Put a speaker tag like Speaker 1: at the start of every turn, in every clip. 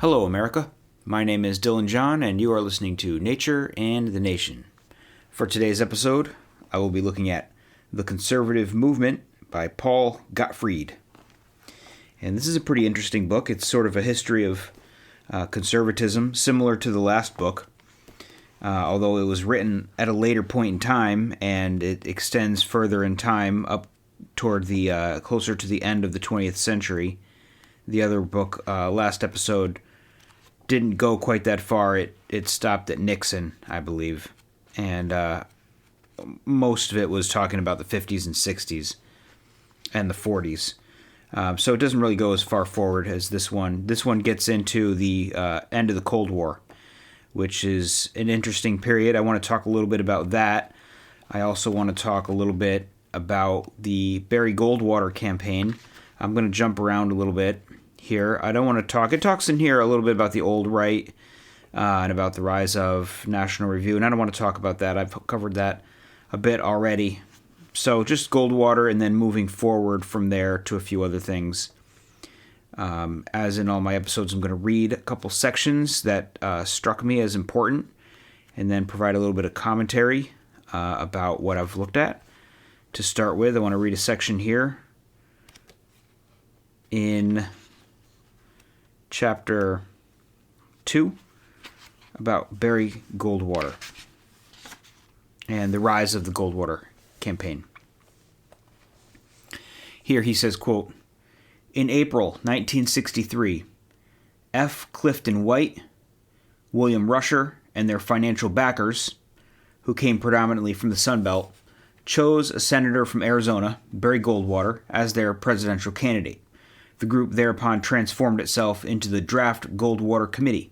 Speaker 1: Hello, America. My name is Dylan John, and you are listening to Nature and the Nation. For today's episode, I will be looking at The Conservative Movement by Paul Gottfried. And this is a pretty interesting book. It's sort of a history of conservatism, similar to the last book, although it was written at a later point in time, and it extends further in time up toward the closer to the end of the 20th century. The other book, last episode, didn't go quite that far. It stopped at Nixon, I believe, and most of it was talking about the 50s and 60s and the 40s. So it doesn't really go as far forward as this one. This one gets into the end of the Cold War, which is an interesting period. I want to talk a little bit about that. I also want to talk a little bit about the Barry Goldwater campaign. I'm going to jump around a little bit here. I don't want to talk. It talks in here a little bit about the old right and about the rise of National Review, and I don't want to talk about that. I've covered that a bit already. So just Goldwater, and then moving forward from there to a few other things. As in all my episodes, I'm going to read a couple sections that struck me as important, and then provide a little bit of commentary about what I've looked at. To start with, I want to read a section here in Chapter 2 about Barry Goldwater and the rise of the Goldwater campaign. Here he says, quote, "In April 1963, F. Clifton White, William Rusher, and their financial backers, who came predominantly from the Sun Belt, chose a senator from Arizona, Barry Goldwater, as their presidential candidate. The group thereupon transformed itself into the Draft Goldwater Committee.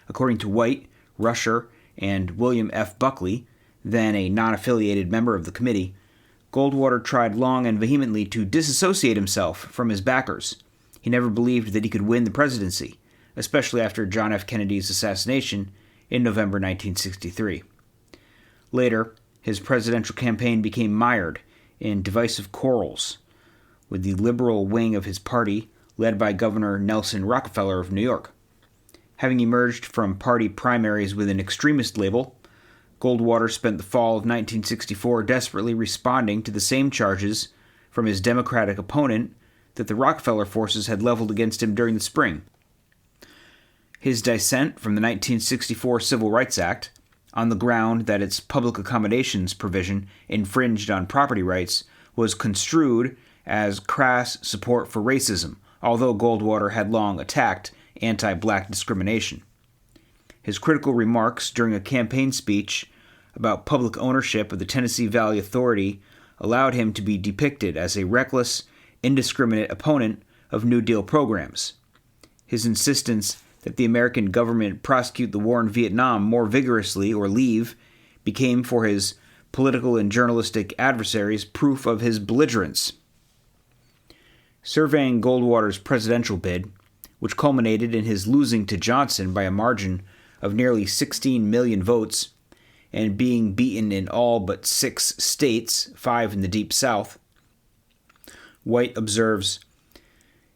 Speaker 1: According to White, Rusher, and William F. Buckley, then a non-affiliated member of the committee, Goldwater tried long and vehemently to disassociate himself from his backers. He never believed that he could win the presidency, especially after John F. Kennedy's assassination in November 1963. Later, his presidential campaign became mired in divisive quarrels with the liberal wing of his party, led by Governor Nelson Rockefeller of New York. Having emerged from party primaries with an extremist label, Goldwater spent the fall of 1964 desperately responding to the same charges from his Democratic opponent that the Rockefeller forces had leveled against him during the spring. His dissent from the 1964 Civil Rights Act, on the ground that its public accommodations provision infringed on property rights, was construed as crass support for racism, although Goldwater had long attacked anti-black discrimination. His critical remarks during a campaign speech about public ownership of the Tennessee Valley Authority allowed him to be depicted as a reckless, indiscriminate opponent of New Deal programs. His insistence that the American government prosecute the war in Vietnam more vigorously or leave became for his political and journalistic adversaries proof of his belligerence. Surveying Goldwater's presidential bid, which culminated in his losing to Johnson by a margin of nearly 16 million votes and being beaten in all but 6 states, 5 in the Deep South, White observes,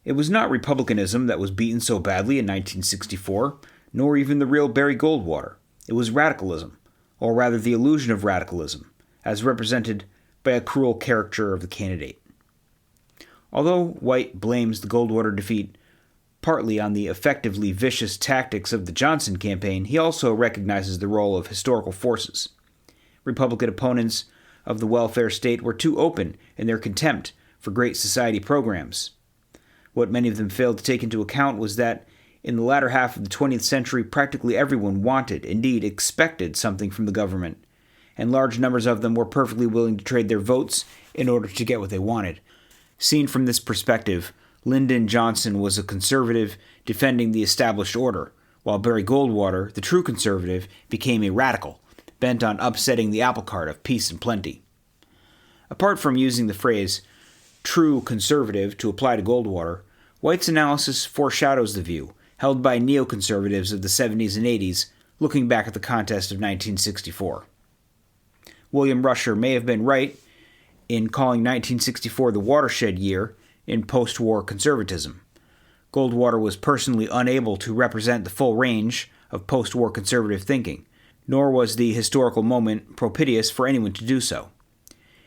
Speaker 1: "It was not Republicanism that was beaten so badly in 1964, nor even the real Barry Goldwater. It was radicalism, or rather the illusion of radicalism, as represented by a cruel caricature of the candidate." Although White blames the Goldwater defeat partly on the effectively vicious tactics of the Johnson campaign, he also recognizes the role of historical forces. Republican opponents of the welfare state were too open in their contempt for Great Society programs. What many of them failed to take into account was that in the latter half of the 20th century, practically everyone wanted, indeed expected, something from the government, and large numbers of them were perfectly willing to trade their votes in order to get what they wanted. Seen from this perspective, Lyndon Johnson was a conservative defending the established order, while Barry Goldwater, the true conservative, became a radical, bent on upsetting the apple cart of peace and plenty. Apart from using the phrase true conservative to apply to Goldwater, White's analysis foreshadows the view held by neoconservatives of the 70s and 80s looking back at the contest of 1964. William Rusher may have been right in calling 1964 the watershed year in post-war conservatism. Goldwater was personally unable to represent the full range of post-war conservative thinking, nor was the historical moment propitious for anyone to do so.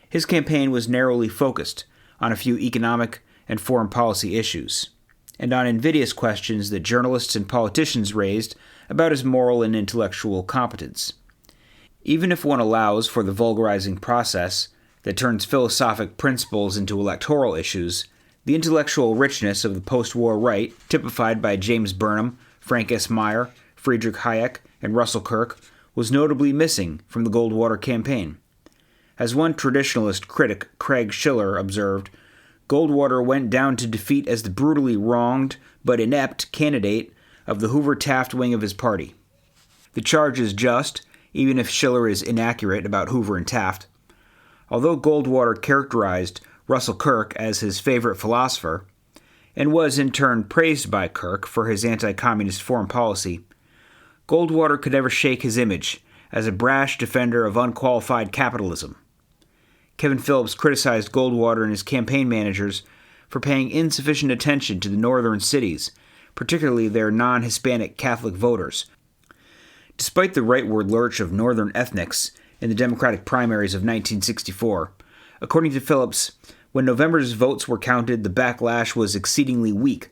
Speaker 1: His campaign was narrowly focused on a few economic and foreign policy issues, and on invidious questions that journalists and politicians raised about his moral and intellectual competence. Even if one allows for the vulgarizing process that turns philosophic principles into electoral issues, the intellectual richness of the post-war right, typified by James Burnham, Frank S. Meyer, Friedrich Hayek, and Russell Kirk, was notably missing from the Goldwater campaign. As one traditionalist critic, Craig Schiller, observed, Goldwater went down to defeat as the brutally wronged but inept candidate of the Hoover-Taft wing of his party. The charge is just, even if Schiller is inaccurate about Hoover and Taft. Although Goldwater characterized Russell Kirk as his favorite philosopher, and was in turn praised by Kirk for his anti-communist foreign policy, Goldwater could never shake his image as a brash defender of unqualified capitalism. Kevin Phillips criticized Goldwater and his campaign managers for paying insufficient attention to the northern cities, particularly their non-Hispanic Catholic voters. Despite the rightward lurch of northern ethnics in the Democratic primaries of 1964, according to Phillips, when November's votes were counted, the backlash was exceedingly weak.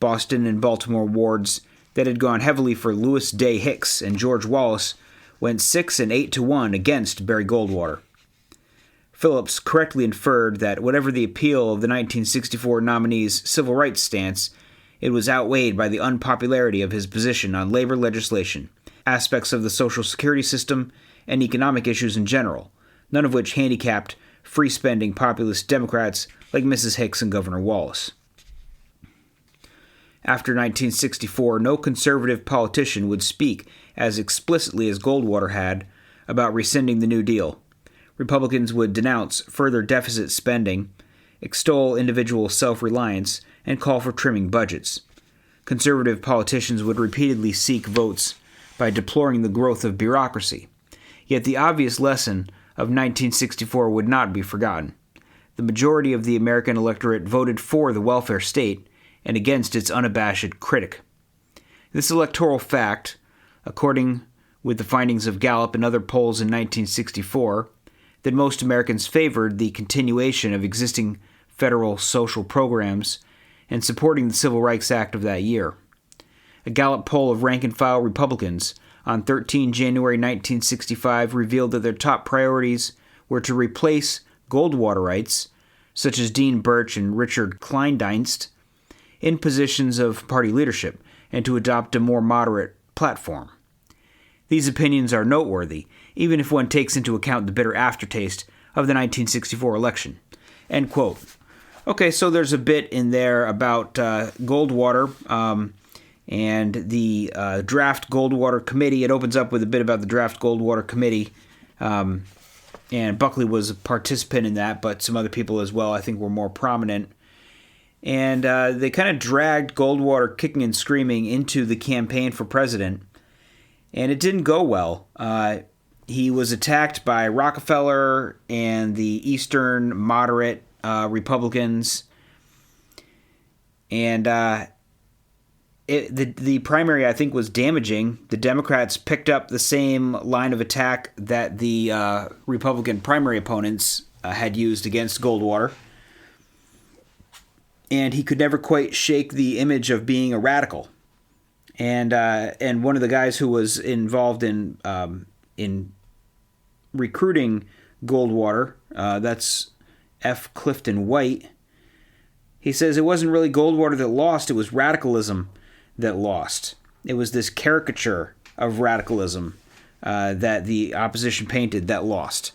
Speaker 1: Boston and Baltimore wards that had gone heavily for Louis Day Hicks and George Wallace went 6 and 8 to 1 against Barry Goldwater. Phillips correctly inferred that whatever the appeal of the 1964 nominee's civil rights stance, it was outweighed by the unpopularity of his position on labor legislation, aspects of the Social Security system, and economic issues in general, none of which handicapped free-spending populist Democrats like Mrs. Hicks and Governor Wallace. After 1964, no conservative politician would speak as explicitly as Goldwater had about rescinding the New Deal. Republicans would denounce further deficit spending, extol individual self-reliance, and call for trimming budgets. Conservative politicians would repeatedly seek votes by deploring the growth of bureaucracy. Yet the obvious lesson of 1964 would not be forgotten. The majority of the American electorate voted for the welfare state and against its unabashed critic. This electoral fact, according with the findings of Gallup and other polls in 1964, that most Americans favored the continuation of existing federal social programs and supporting the Civil Rights Act of that year. A Gallup poll of rank-and-file Republicans on 13 January 1965 revealed that their top priorities were to replace Goldwaterites, such as Dean Birch and Richard Kleindienst, in positions of party leadership and to adopt a more moderate platform. These opinions are noteworthy, even if one takes into account the bitter aftertaste of the 1964 election. End quote. Okay, so there's a bit in there about Goldwater and the Draft Goldwater Committee. It opens up with a bit about the Draft Goldwater Committee, and Buckley was a participant in that, but some other people as well I think were more prominent. And they kind of dragged Goldwater kicking and screaming into the campaign for president, and it didn't go well. He was attacked by Rockefeller and the Eastern moderate Republicans, and the primary, I think, was damaging. The Democrats picked up the same line of attack that the Republican primary opponents had used against Goldwater, and he could never quite shake the image of being a radical. And one of the guys who was involved in recruiting Goldwater, that's F. Clifton White, he says it wasn't really Goldwater that lost, it was radicalism that lost. It was this caricature of radicalism that the opposition painted that lost.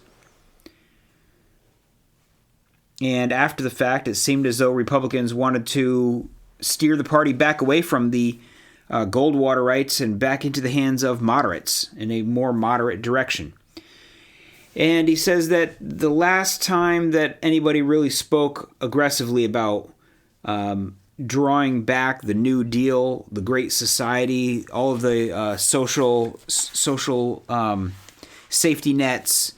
Speaker 1: And after the fact, it seemed as though Republicans wanted to steer the party back away from the Goldwaterites and back into the hands of moderates in a more moderate direction. And he says that the last time that anybody really spoke aggressively about drawing back the New Deal, the Great Society, all of the social safety nets,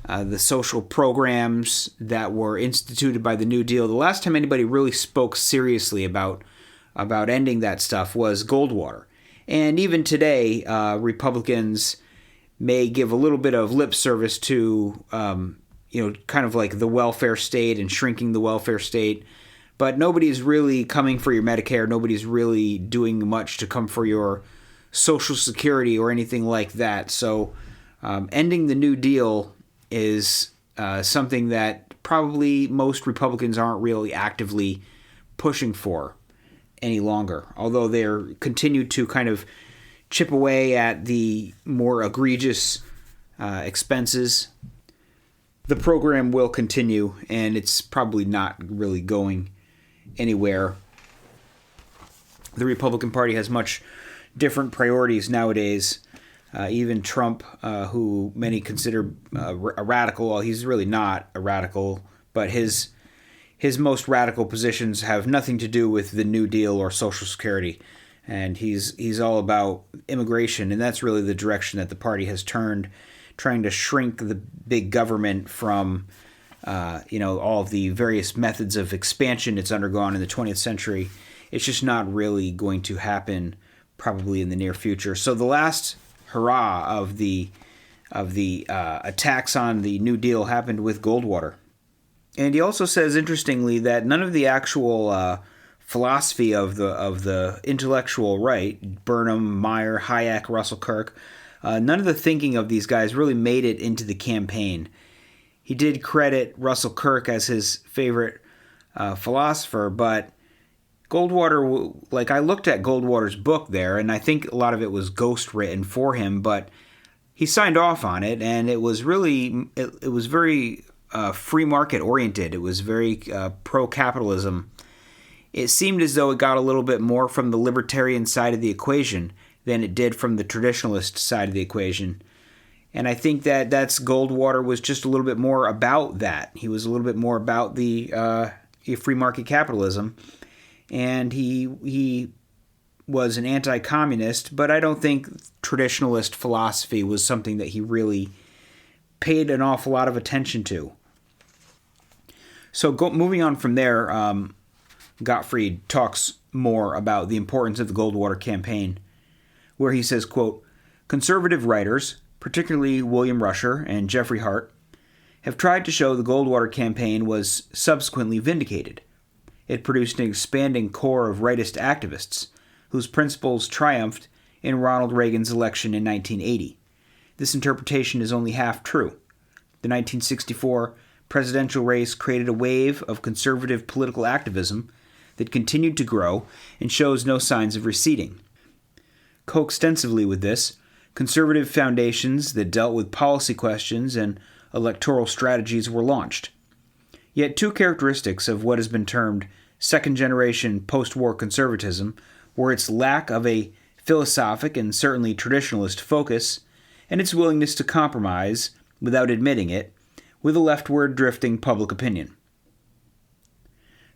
Speaker 1: the social programs that were instituted by the New Deal, the last time anybody really spoke seriously about about ending that stuff was Goldwater. And even today, Republicans may give a little bit of lip service to, kind of like the welfare state and shrinking the welfare state. But nobody's really coming for your Medicare. Nobody's really doing much to come for your Social Security or anything like that. So ending the New Deal is something that probably most Republicans aren't really actively pushing for any longer, although they're continue to kind of chip away at the more egregious expenses. The program will continue, and it's probably not really going anywhere. The Republican Party has much different priorities nowadays. Even Trump, who many consider a radical, well, he's really not a radical, but his most radical positions have nothing to do with the New Deal or Social Security. And he's all about immigration, and that's really the direction that the party has turned, trying to shrink the big government from, all of the various methods of expansion it's undergone in the 20th century. It's just not really going to happen probably in the near future. So the last hurrah of the attacks on the New Deal happened with Goldwater. And he also says, interestingly, that none of the actual philosophy of the intellectual right, Burnham, Meyer, Hayek, Russell Kirk, none of the thinking of these guys really made it into the campaign. He did credit Russell Kirk as his favorite philosopher, but Goldwater, I looked at Goldwater's book there, and I think a lot of it was ghost written for him, but he signed off on it, and it was really, it was very free market oriented. It was very pro-capitalism. It seemed as though it got a little bit more from the libertarian side of the equation than it did from the traditionalist side of the equation. And I think that's Goldwater was just a little bit more about that. He was a little bit more about the free market capitalism. And he was an anti-communist, but I don't think traditionalist philosophy was something that he really paid an awful lot of attention to. So moving on from there, Gottfried talks more about the importance of the Goldwater campaign, where he says, quote, "Conservative writers, particularly William Rusher and Jeffrey Hart, have tried to show the Goldwater campaign was subsequently vindicated. It produced an expanding core of rightist activists, whose principles triumphed in Ronald Reagan's election in 1980. This interpretation is only half true. The 1964 presidential race created a wave of conservative political activism that continued to grow and shows no signs of receding. Coextensively with this, conservative foundations that dealt with policy questions and electoral strategies were launched. Yet two characteristics of what has been termed second-generation post-war conservatism were its lack of a philosophic and certainly traditionalist focus, and its willingness to compromise, without admitting it, with a leftward drifting public opinion.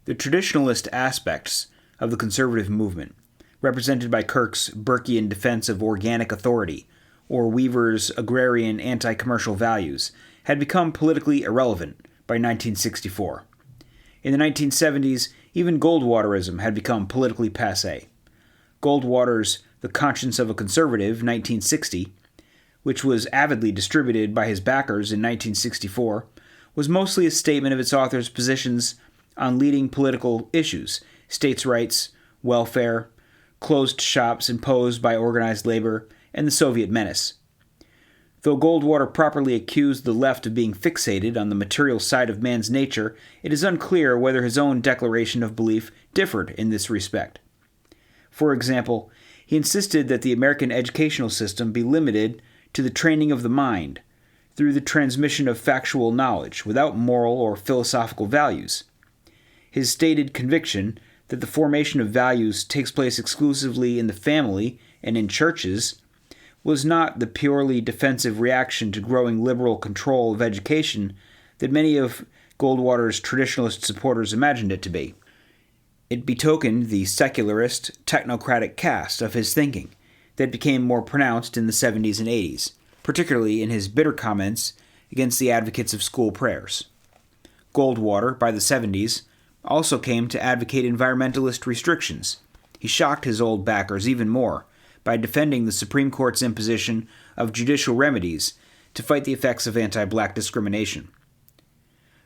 Speaker 1: The traditionalist aspects of the conservative movement, represented by Kirk's Burkean defense of organic authority, or Weaver's agrarian anti-commercial values, had become politically irrelevant by 1964. In the 1970s, even Goldwaterism had become politically passé. Goldwater's The Conscience of a Conservative, 1960, which was avidly distributed by his backers in 1964, was mostly a statement of its author's positions on leading political issues, states' rights, welfare, closed shops imposed by organized labor, and the Soviet menace. Though Goldwater properly accused the left of being fixated on the material side of man's nature, it is unclear whether his own declaration of belief differed in this respect. For example, he insisted that the American educational system be limited to the training of the mind, through the transmission of factual knowledge, without moral or philosophical values. His stated conviction that the formation of values takes place exclusively in the family and in churches was not the purely defensive reaction to growing liberal control of education that many of Goldwater's traditionalist supporters imagined it to be. It betokened the secularist, technocratic cast of his thinking that became more pronounced in the 70s and 80s, particularly in his bitter comments against the advocates of school prayers. Goldwater, by the 70s, also came to advocate environmentalist restrictions, He shocked his old backers even more by defending the Supreme Court's imposition of judicial remedies to fight the effects of anti-black discrimination.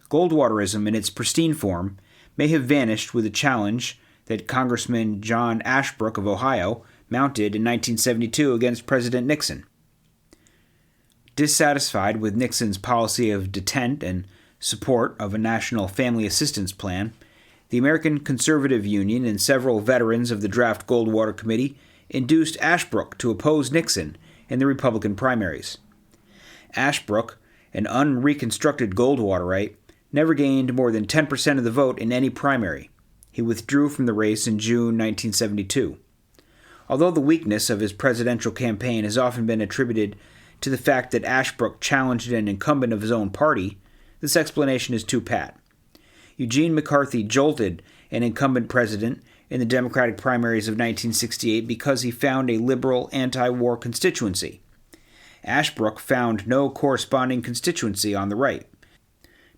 Speaker 1: Goldwaterism in its pristine form may have vanished with a challenge that Congressman John Ashbrook of Ohio mounted in 1972 against President Nixon. Dissatisfied with Nixon's policy of detent and support of a national family assistance plan, the American Conservative Union and several veterans of the draft Goldwater Committee induced Ashbrook to oppose Nixon in the Republican primaries. Ashbrook, an unreconstructed Goldwaterite, never gained more than 10% of the vote in any primary. He withdrew from the race in June 1972. Although the weakness of his presidential campaign has often been attributed to the fact that Ashbrook challenged an incumbent of his own party, this explanation is too pat. Eugene McCarthy jolted an incumbent president in the Democratic primaries of 1968 because he found a liberal anti-war constituency. Ashbrook found no corresponding constituency on the right.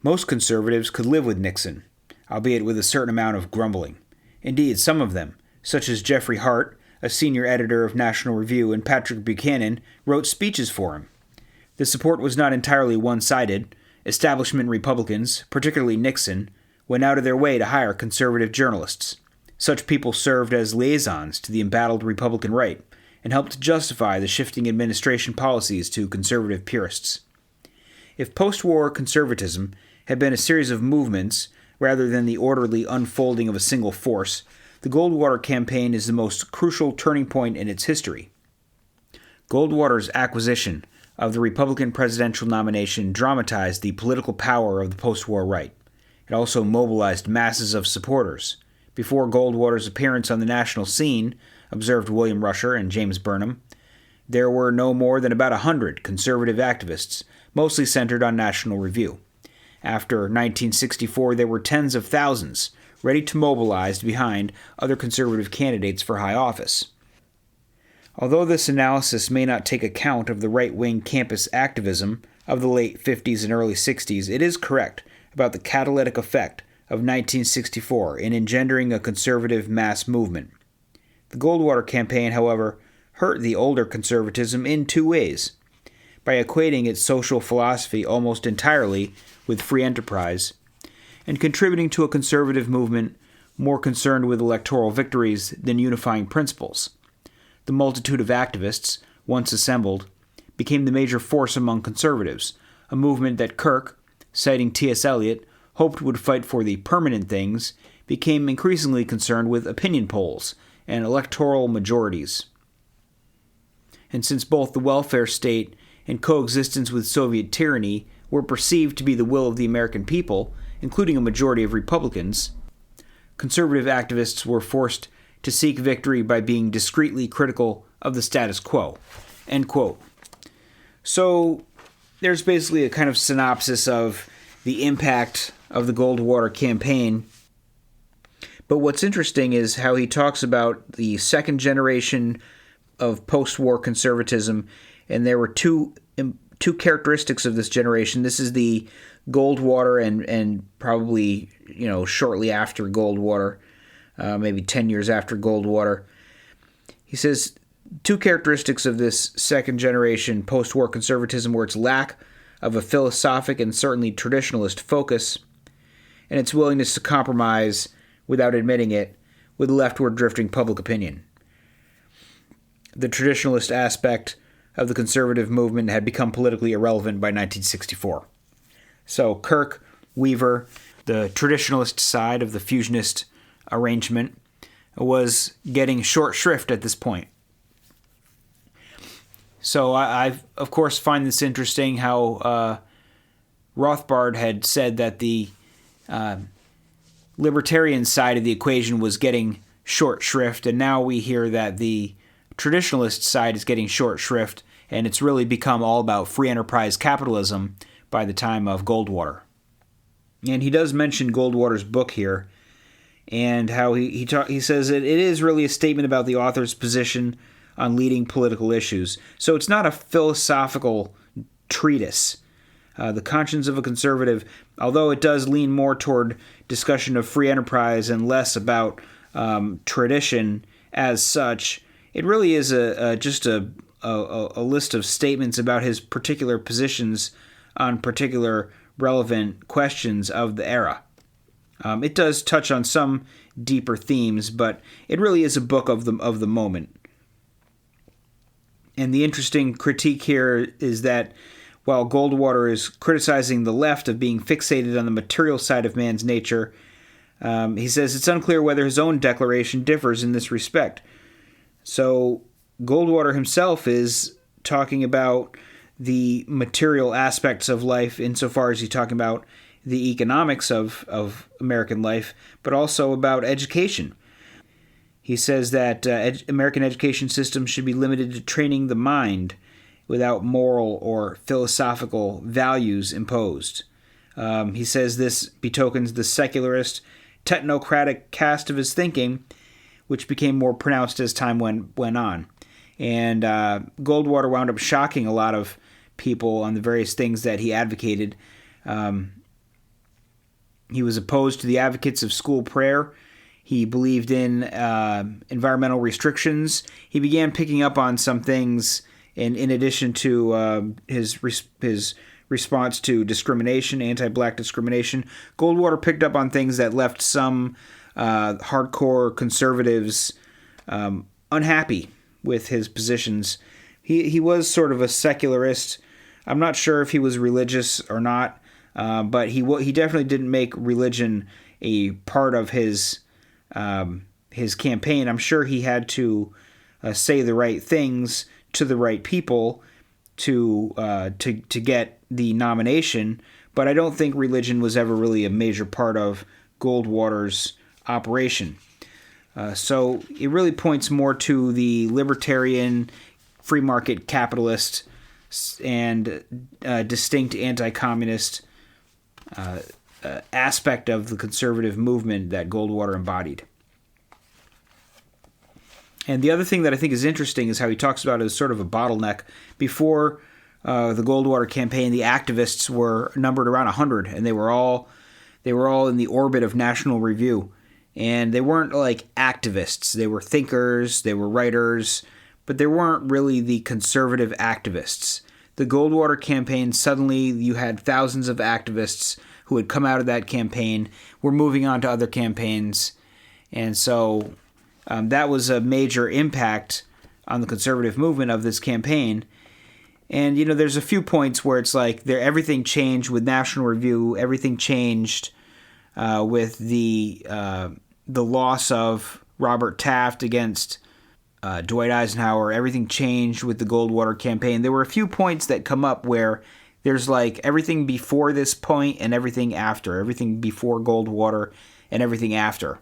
Speaker 1: Most conservatives could live with Nixon, albeit with a certain amount of grumbling. Indeed, some of them, such as Jeffrey Hart, a senior editor of National Review, and Patrick Buchanan, wrote speeches for him. The support was not entirely one-sided. Establishment Republicans, particularly Nixon, went out of their way to hire conservative journalists. Such people served as liaisons to the embattled Republican right and helped justify the shifting administration policies to conservative purists. If post-war conservatism had been a series of movements rather than the orderly unfolding of a single force, the Goldwater campaign is the most crucial turning point in its history. Goldwater's acquisition of the Republican presidential nomination dramatized the political power of the post-war right. It also mobilized masses of supporters. Before Goldwater's appearance on the national scene, observed William Rusher and James Burnham, there were no more than about 100 conservative activists, mostly centered on National Review. After 1964, there were tens of thousands, ready to mobilize behind other conservative candidates for high office. Although this analysis may not take account of the right-wing campus activism of the late 50s and early 60s, it is correct about the catalytic effect of 1964 in engendering a conservative mass movement. The Goldwater campaign, however, hurt the older conservatism in two ways: by equating its social philosophy almost entirely with free enterprise, and contributing to a conservative movement more concerned with electoral victories than unifying principles. The multitude of activists, once assembled, became the major force among conservatives, a movement that Kirk, citing T.S. Eliot, hoped would fight for the permanent things, became increasingly concerned with opinion polls and electoral majorities. And since both the welfare state and coexistence with Soviet tyranny were perceived to be the will of the American people, including a majority of Republicans, conservative activists were forced to seek victory by being discreetly critical of the status quo. End quote. So there's basically a kind of synopsis of the impact of the Goldwater campaign. But what's interesting is how he talks about the second generation of post-war conservatism, and there were two characteristics of this generation. This is the Goldwater and probably, shortly after Goldwater, maybe 10 years after Goldwater. He says two characteristics of this second generation post-war conservatism were its lack of a philosophic and certainly traditionalist focus, and its willingness to compromise, without admitting it, with leftward drifting public opinion. The traditionalist aspect of the conservative movement had become politically irrelevant by 1964. So Kirk, Weaver, the traditionalist side of the fusionist arrangement, was getting short shrift at this point. So I of course, find this interesting how Rothbard had said that the libertarian side of the equation was getting short shrift, and now we hear that the traditionalist side is getting short shrift, and it's really become all about free enterprise capitalism by the time of Goldwater. And he does mention Goldwater's book here, and how he says it is really a statement about the author's position on leading political issues. So it's not a philosophical treatise. The Conscience of a Conservative, although it does lean more toward discussion of free enterprise and less about tradition as such. It really is just a list of statements about his particular positions on particular relevant questions of the era. It does touch on some deeper themes, but it really is a book of the moment. And the interesting critique here is that while Goldwater is criticizing the left of being fixated on the material side of man's nature, he says it's unclear whether his own declaration differs in this respect. So Goldwater himself is talking about the material aspects of life insofar as he's talking about the economics of American life, but also about education. He says that American education system should be limited to training the mind without moral or philosophical values imposed. He says this betokens the secularist, technocratic cast of his thinking, which became more pronounced as time went on. And Goldwater wound up shocking a lot of people on the various things that he advocated. He was opposed to the advocates of school prayer. He believed in environmental restrictions. He began picking up on some things in addition to his response to discrimination, anti-black discrimination. Goldwater picked up on things that left some hardcore conservatives unhappy with his positions. He was sort of a secularist. I'm not sure if he was religious or not, but he definitely didn't make religion a part of his campaign. I'm sure he had to say the right things to the right people to get the nomination, but I don't think religion was ever really a major part of Goldwater's operation. So it really points more to the libertarian, free market capitalist, and distinct anti-communist aspect of the conservative movement that Goldwater embodied. And the other thing that I think is interesting is how he talks about it as sort of a bottleneck. Before the Goldwater campaign, the activists were numbered around 100, and they were all in the orbit of National Review. And they weren't like activists. They were thinkers, they were writers, but they weren't really the conservative activists. The Goldwater campaign, suddenly you had thousands of activists who had come out of that campaign, were moving on to other campaigns, and so that was a major impact on the conservative movement of this campaign. And, there's a few points where it's like everything changed with National Review, everything changed with the loss of Robert Taft against Dwight Eisenhower. Everything changed with the Goldwater campaign. There were a few points that come up where there's like everything before this point and everything after, everything before Goldwater and everything after,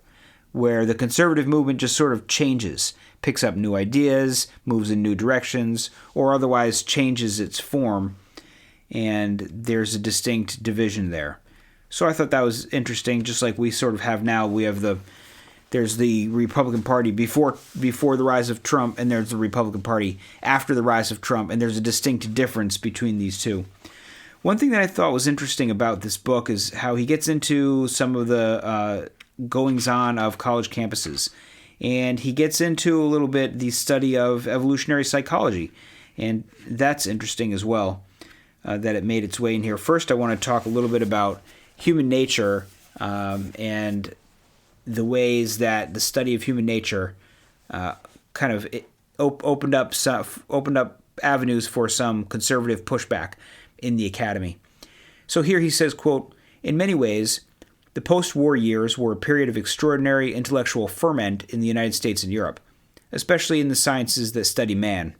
Speaker 1: where the conservative movement just sort of changes, picks up new ideas, moves in new directions, or otherwise changes its form, and there's a distinct division there. So I thought that was interesting, just like we sort of have now. There's the Republican Party before the rise of Trump, and there's the Republican Party after the rise of Trump, and there's a distinct difference between these two. One thing that I thought was interesting about this book is how he gets into some of the goings-on of college campuses, and he gets into a little bit the study of evolutionary psychology, and that's interesting as well, that it made its way in here. First, I want to talk a little bit about human nature and the ways that the study of human nature kind of opened up avenues for some conservative pushback in the academy. So here he says, quote, "In many ways, the post-war years were a period of extraordinary intellectual ferment in the United States and Europe, especially in the sciences that study man.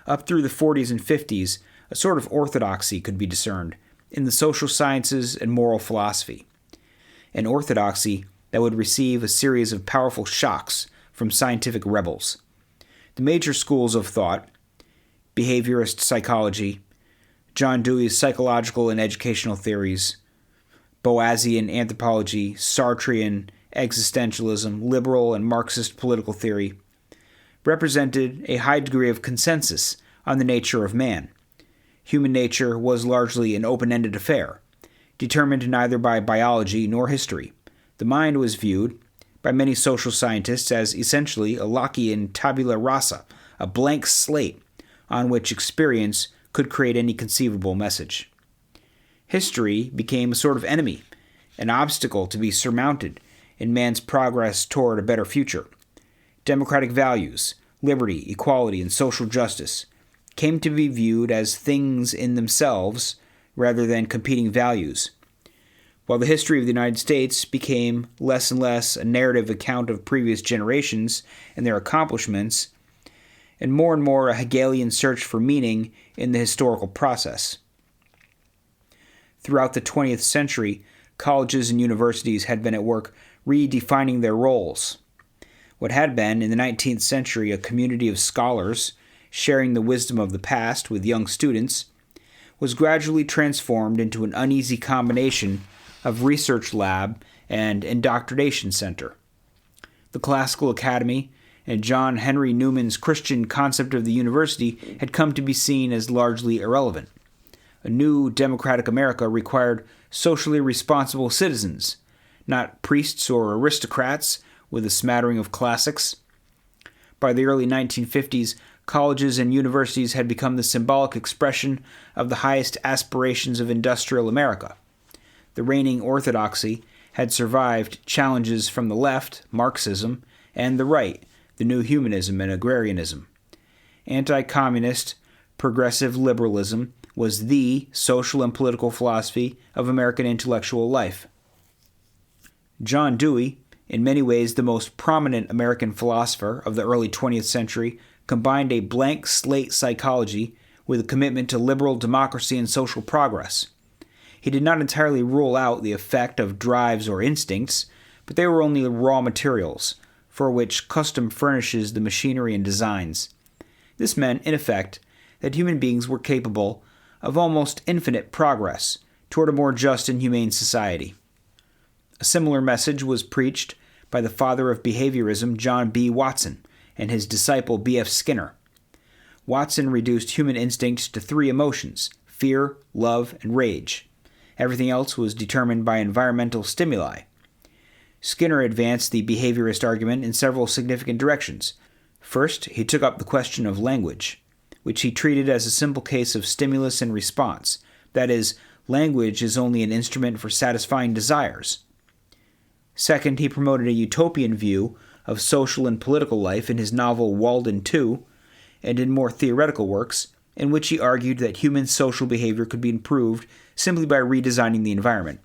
Speaker 1: Up through the 40s and 50s, a sort of orthodoxy could be discerned in the social sciences and moral philosophy, an orthodoxy that would receive a series of powerful shocks from scientific rebels. The major schools of thought, behaviorist psychology, John Dewey's psychological and educational theories, Boasian anthropology, Sartrean existentialism, liberal and Marxist political theory, represented a high degree of consensus on the nature of man. Human nature was largely an open-ended affair, determined neither by biology nor history. The mind was viewed, by many social scientists as essentially a Lockean tabula rasa, a blank slate on which experience could create any conceivable message. History became a sort of enemy, an obstacle to be surmounted in man's progress toward a better future. Democratic values, liberty, equality, and social justice came to be viewed as things in themselves rather than competing values. While the history of the United States became less and less a narrative account of previous generations and their accomplishments, and more a Hegelian search for meaning in the historical process. Throughout the 20th century, colleges and universities had been at work redefining their roles. What had been, in the 19th century, a community of scholars sharing the wisdom of the past with young students was gradually transformed into an uneasy combination of research lab and indoctrination center. The Classical Academy and John Henry Newman's Christian concept of the university had come to be seen as largely irrelevant. A new democratic America required socially responsible citizens, not priests or aristocrats with a smattering of classics. By the early 1950s, colleges and universities had become the symbolic expression of the highest aspirations of industrial America. The reigning orthodoxy had survived challenges from the left, Marxism, and the right, the new humanism and agrarianism. Anti-communist, progressive liberalism was the social and political philosophy of American intellectual life. John Dewey, in many ways the most prominent American philosopher of the early 20th century, combined a blank slate psychology with a commitment to liberal democracy and social progress. He did not entirely rule out the effect of drives or instincts, but they were only raw materials, for which custom furnishes the machinery and designs. This meant, in effect, that human beings were capable of almost infinite progress toward a more just and humane society. A similar message was preached by the father of behaviorism, John B. Watson, and his disciple B.F. Skinner. Watson reduced human instincts to three emotions: fear, love, and rage. Everything else was determined by environmental stimuli. Skinner advanced the behaviorist argument in several significant directions. First, he took up the question of language, which he treated as a simple case of stimulus and response. That is, language is only an instrument for satisfying desires. Second, he promoted a utopian view of social and political life in his novel Walden II, and in more theoretical works, in which he argued that human social behavior could be improved simply by redesigning the environment.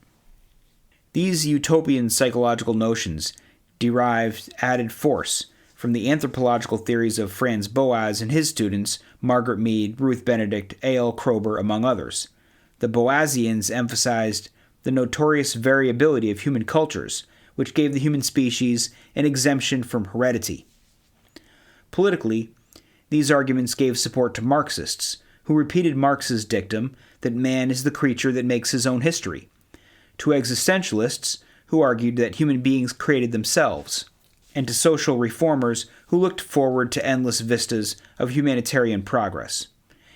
Speaker 1: These utopian psychological notions derived added force from the anthropological theories of Franz Boas and his students, Margaret Mead, Ruth Benedict, A.L. Kroeber, among others. The Boasians emphasized the notorious variability of human cultures, which gave the human species an exemption from heredity. Politically, these arguments gave support to Marxists, who repeated Marx's dictum that man is the creature that makes his own history, to existentialists who argued that human beings created themselves, and to social reformers who looked forward to endless vistas of humanitarian progress.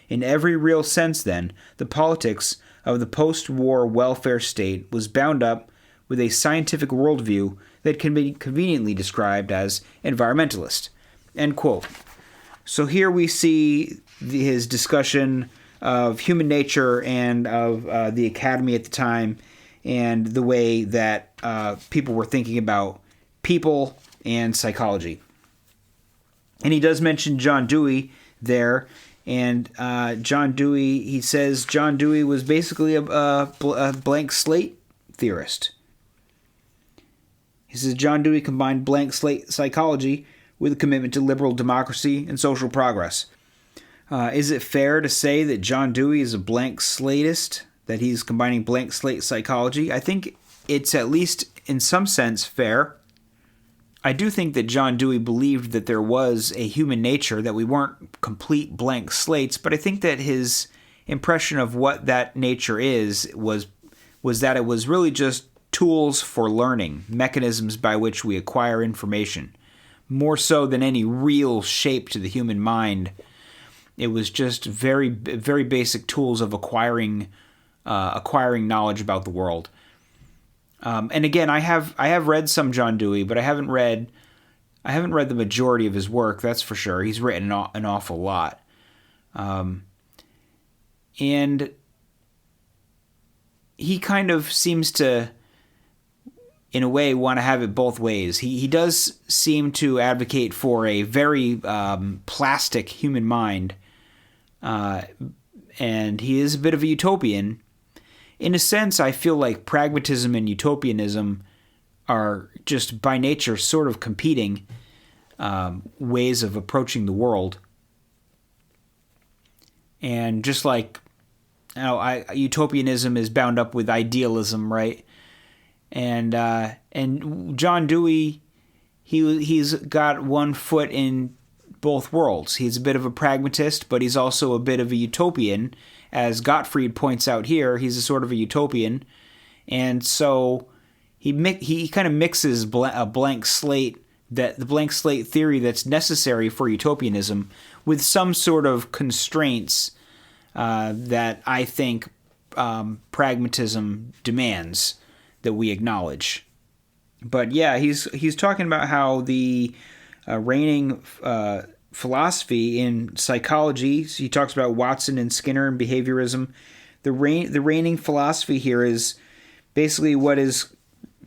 Speaker 1: In every real sense, then, the politics of the post-war welfare state was bound up with a scientific worldview that can be conveniently described as environmentalist. End quote. So here we see his discussion of human nature and of the academy at the time, and the way that people were thinking about people and psychology. And he does mention John Dewey there, and John Dewey, he says John Dewey was basically a blank slate theorist. He says John Dewey combined blank slate psychology with a commitment to liberal democracy and social progress. Is it fair to say that John Dewey is a blank slateist, that he's combining blank slate psychology? I think it's at least in some sense fair. I do think that John Dewey believed that there was a human nature, that we weren't complete blank slates, but I think that his impression of what that nature is was that it was really just tools for learning, mechanisms by which we acquire information. More so than any real shape to the human mind, it was just very, very basic tools of acquiring knowledge about the world. And again, I have read some John Dewey, but I haven't read the majority of his work. That's for sure. He's written an awful lot, and he kind of seems to, in a way, want to have it both ways. He does seem to advocate for a very plastic human mind, and he is a bit of a utopian. In a sense, I feel like pragmatism and utopianism are just by nature sort of competing ways of approaching the world. And just like, utopianism is bound up with idealism, right? And John Dewey, he's got one foot in both worlds. He's a bit of a pragmatist, but he's also a bit of a utopian. As Gottfried points out here, he's a sort of a utopian, and so he kind of mixes a blank slate, the blank slate theory that's necessary for utopianism, with some sort of constraints that I think pragmatism demands that we acknowledge. But yeah, he's talking about how the reigning philosophy in psychology, so he talks about Watson and Skinner and behaviorism. The reigning philosophy here is basically what is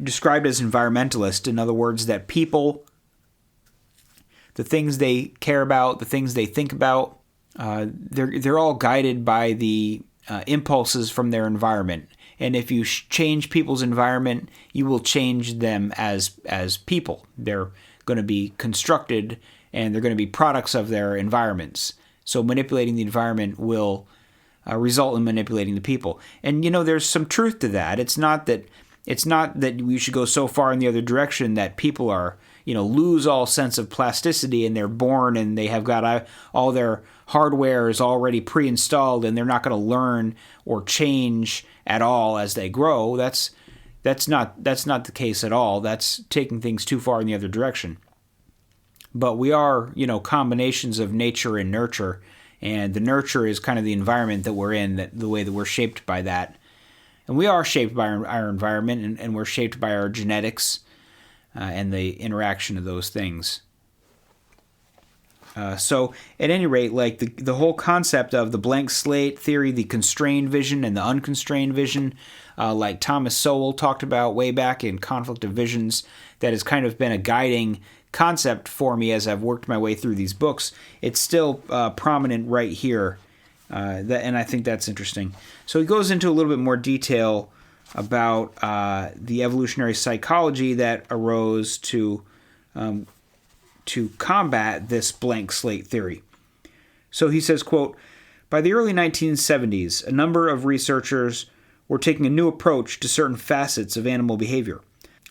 Speaker 1: described as environmentalist. In other words, that people, the things they care about, the things they think about, they're all guided by the impulses from their environment. And if you change people's environment, you will change them as people. They're going to be constructed, and they're going to be products of their environments. So manipulating the environment will result in manipulating the people. And there's some truth to that. It's not that we should go so far in the other direction that people are lose all sense of plasticity, and they're born and they have got all their hardware is already pre-installed, and they're not going to learn or change at all as they grow. That's not the case at all. That's taking things too far in the other direction. But we are, combinations of nature and nurture, and the nurture is kind of the environment that we're in, the way that we're shaped by that. And we are shaped by our environment, and we're shaped by our genetics and the interaction of those things. So at any rate, like the whole concept of the blank slate theory, the constrained vision and the unconstrained vision, like Thomas Sowell talked about way back in Conflict of Visions, that has kind of been a guiding concept for me as I've worked my way through these books. It's still prominent right here, and I think that's interesting. So he goes into a little bit more detail about the evolutionary psychology that arose to combat this blank slate theory. So he says, quote, "By the early 1970s, a number of researchers were taking a new approach to certain facets of animal behavior.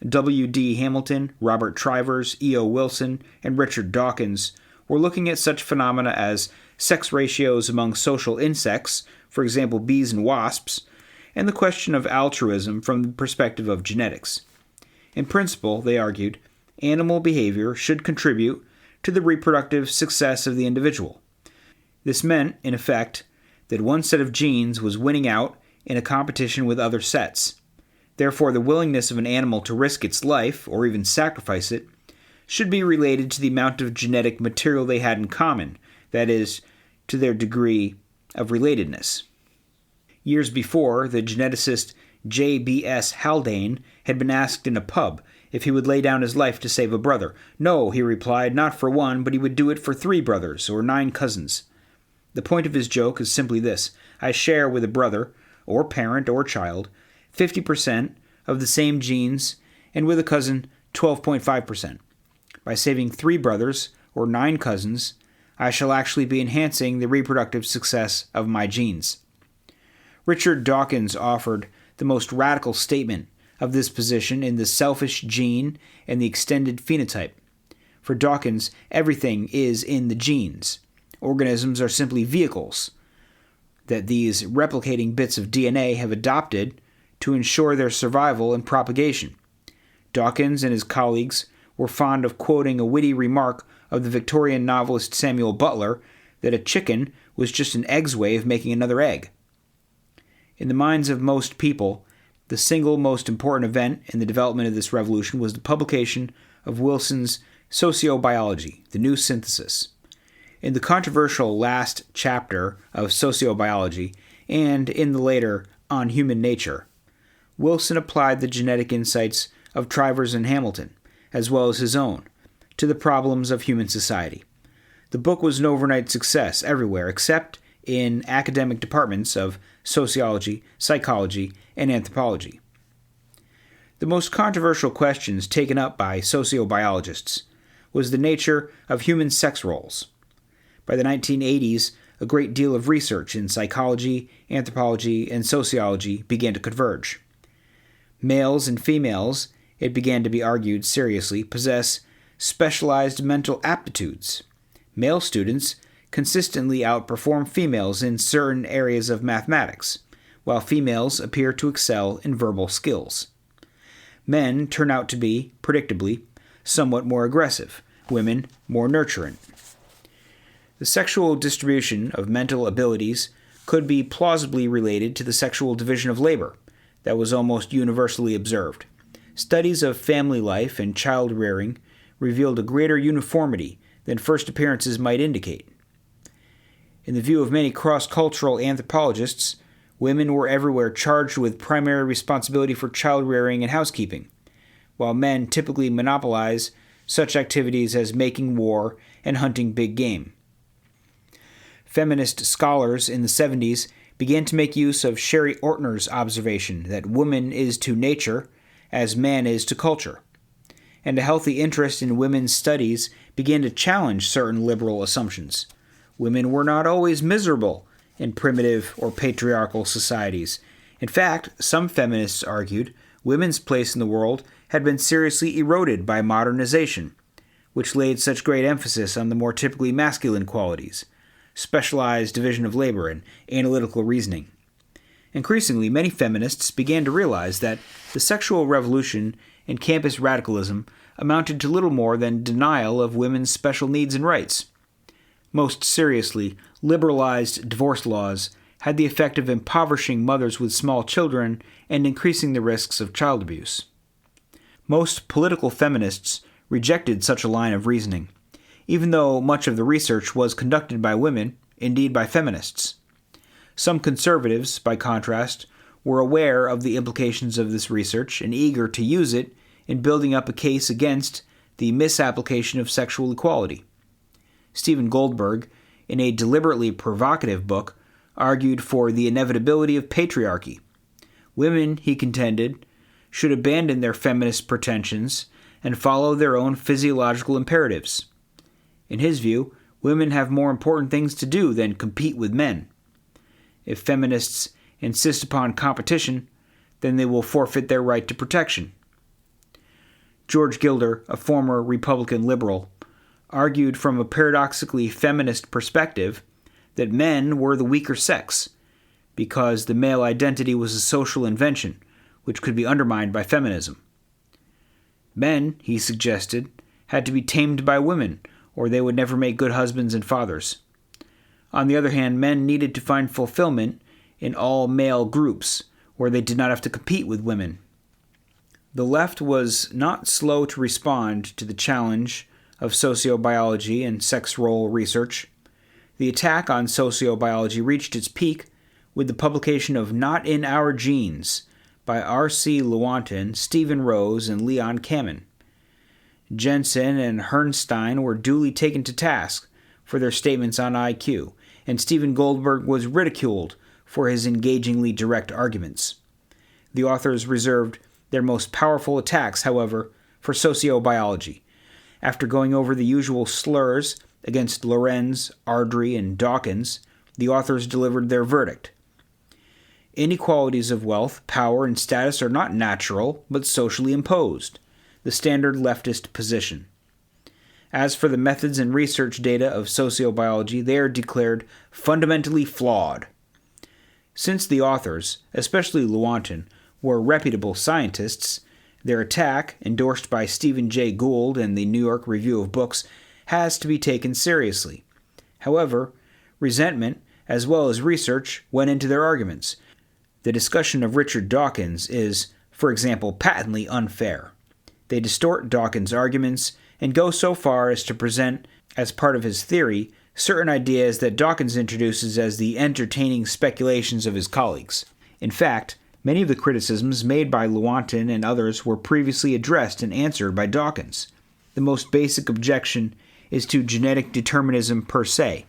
Speaker 1: W.D. Hamilton, Robert Trivers, E.O. Wilson, and Richard Dawkins were looking at such phenomena as sex ratios among social insects, for example bees and wasps, and the question of altruism from the perspective of genetics. In principle, they argued, animal behavior should contribute to the reproductive success of the individual. This meant, in effect, that one set of genes was winning out in a competition with other sets. Therefore, the willingness of an animal to risk its life, or even sacrifice it, should be related to the amount of genetic material they had in common, that is, to their degree of relatedness." Years before, the geneticist J.B.S. Haldane had been asked in a pub if he would lay down his life to save a brother. No, he replied, not for one, but he would do it for 3 brothers or 9 cousins. The point of his joke is simply this: I share with a brother, or parent, or child, 50% of the same genes, and with a cousin, 12.5%. By saving 3 brothers, or 9 cousins, I shall actually be enhancing the reproductive success of my genes. Richard Dawkins offered the most radical statement of this position in The Selfish Gene and the Extended Phenotype. For Dawkins, everything is in the genes. Organisms are simply vehicles that these replicating bits of DNA have adopted to ensure their survival and propagation. Dawkins and his colleagues were fond of quoting a witty remark of the Victorian novelist Samuel Butler that a chicken was just an egg's way of making another egg. In the minds of most people, The single most important event in the development of this revolution was the publication of Wilson's Sociobiology, the New Synthesis. In the controversial last chapter of Sociobiology, and in the later On Human Nature, Wilson applied the genetic insights of Trivers and Hamilton, as well as his own, to the problems of human society. The book was an overnight success everywhere except in academic departments of sociology, psychology, and anthropology. The most controversial questions taken up by sociobiologists was the nature of human sex roles. By the 1980s, a great deal of research in psychology, anthropology, and sociology began to converge. Males and females, it began to be argued seriously, possess specialized mental aptitudes. Male students consistently outperform females in certain areas of mathematics, while females appear to excel in verbal skills. Men turn out to be, predictably, somewhat more aggressive, women more nurturant. The sexual distribution of mental abilities could be plausibly related to the sexual division of labor that was almost universally observed. Studies of family life and child rearing revealed a greater uniformity than first appearances might indicate. In the view of many cross-cultural anthropologists, women were everywhere charged with primary responsibility for child rearing and housekeeping, while men typically monopolize such activities as making war and hunting big game. Feminist scholars in the 70s began to make use of Sherry Ortner's observation that woman is to nature as man is to culture, and a healthy interest in women's studies began to challenge certain liberal assumptions. Women were not always miserable in primitive or patriarchal societies. In fact, some feminists argued women's place in the world had been seriously eroded by modernization, which laid such great emphasis on the more typically masculine qualities, specialized division of labor, and analytical reasoning. Increasingly, many feminists began to realize that the sexual revolution and campus radicalism amounted to little more than denial of women's special needs and rights. Most seriously, liberalized divorce laws had the effect of impoverishing mothers with small children and increasing the risks of child abuse. Most political feminists rejected such a line of reasoning, even though much of the research was conducted by women, indeed by feminists. Some conservatives, by contrast, were aware of the implications of this research and eager to use it in building up a case against the misapplication of sexual equality. Stephen Goldberg, in a deliberately provocative book, argued for the inevitability of patriarchy. Women, he contended, should abandon their feminist pretensions and follow their own physiological imperatives. In his view, women have more important things to do than compete with men. If feminists insist upon competition, then they will forfeit their right to protection. George Gilder, a former Republican liberal, argued from a paradoxically feminist perspective that men were the weaker sex because the male identity was a social invention which could be undermined by feminism. Men, he suggested, had to be tamed by women or they would never make good husbands and fathers. On the other hand, men needed to find fulfillment in all-male groups where they did not have to compete with women. The left was not slow to respond to the challenge of sociobiology and sex role research. The attack on sociobiology reached its peak with the publication of Not in Our Genes by R.C. Lewontin, Stephen Rose, and Leon Kamin. Jensen and Herrnstein were duly taken to task for their statements on IQ, and Stephen Goldberg was ridiculed for his engagingly direct arguments. The authors reserved their most powerful attacks, however, for sociobiology. After going over the usual slurs against Lorenz, Ardrey, and Dawkins, the authors delivered their verdict. Inequalities of wealth, power, and status are not natural, but socially imposed, the standard leftist position. As for the methods and research data of sociobiology, they are declared fundamentally flawed. Since the authors, especially Lewontin, were reputable scientists, their attack, endorsed by Stephen Jay Gould and the New York Review of Books, has to be taken seriously. However, resentment, as well as research, went into their arguments. The discussion of Richard Dawkins is, for example, patently unfair. They distort Dawkins' arguments and go so far as to present, as part of his theory, certain ideas that Dawkins introduces as the entertaining speculations of his colleagues. In fact, many of the criticisms made by Lewontin and others were previously addressed and answered by Dawkins. The most basic objection is to genetic determinism per se.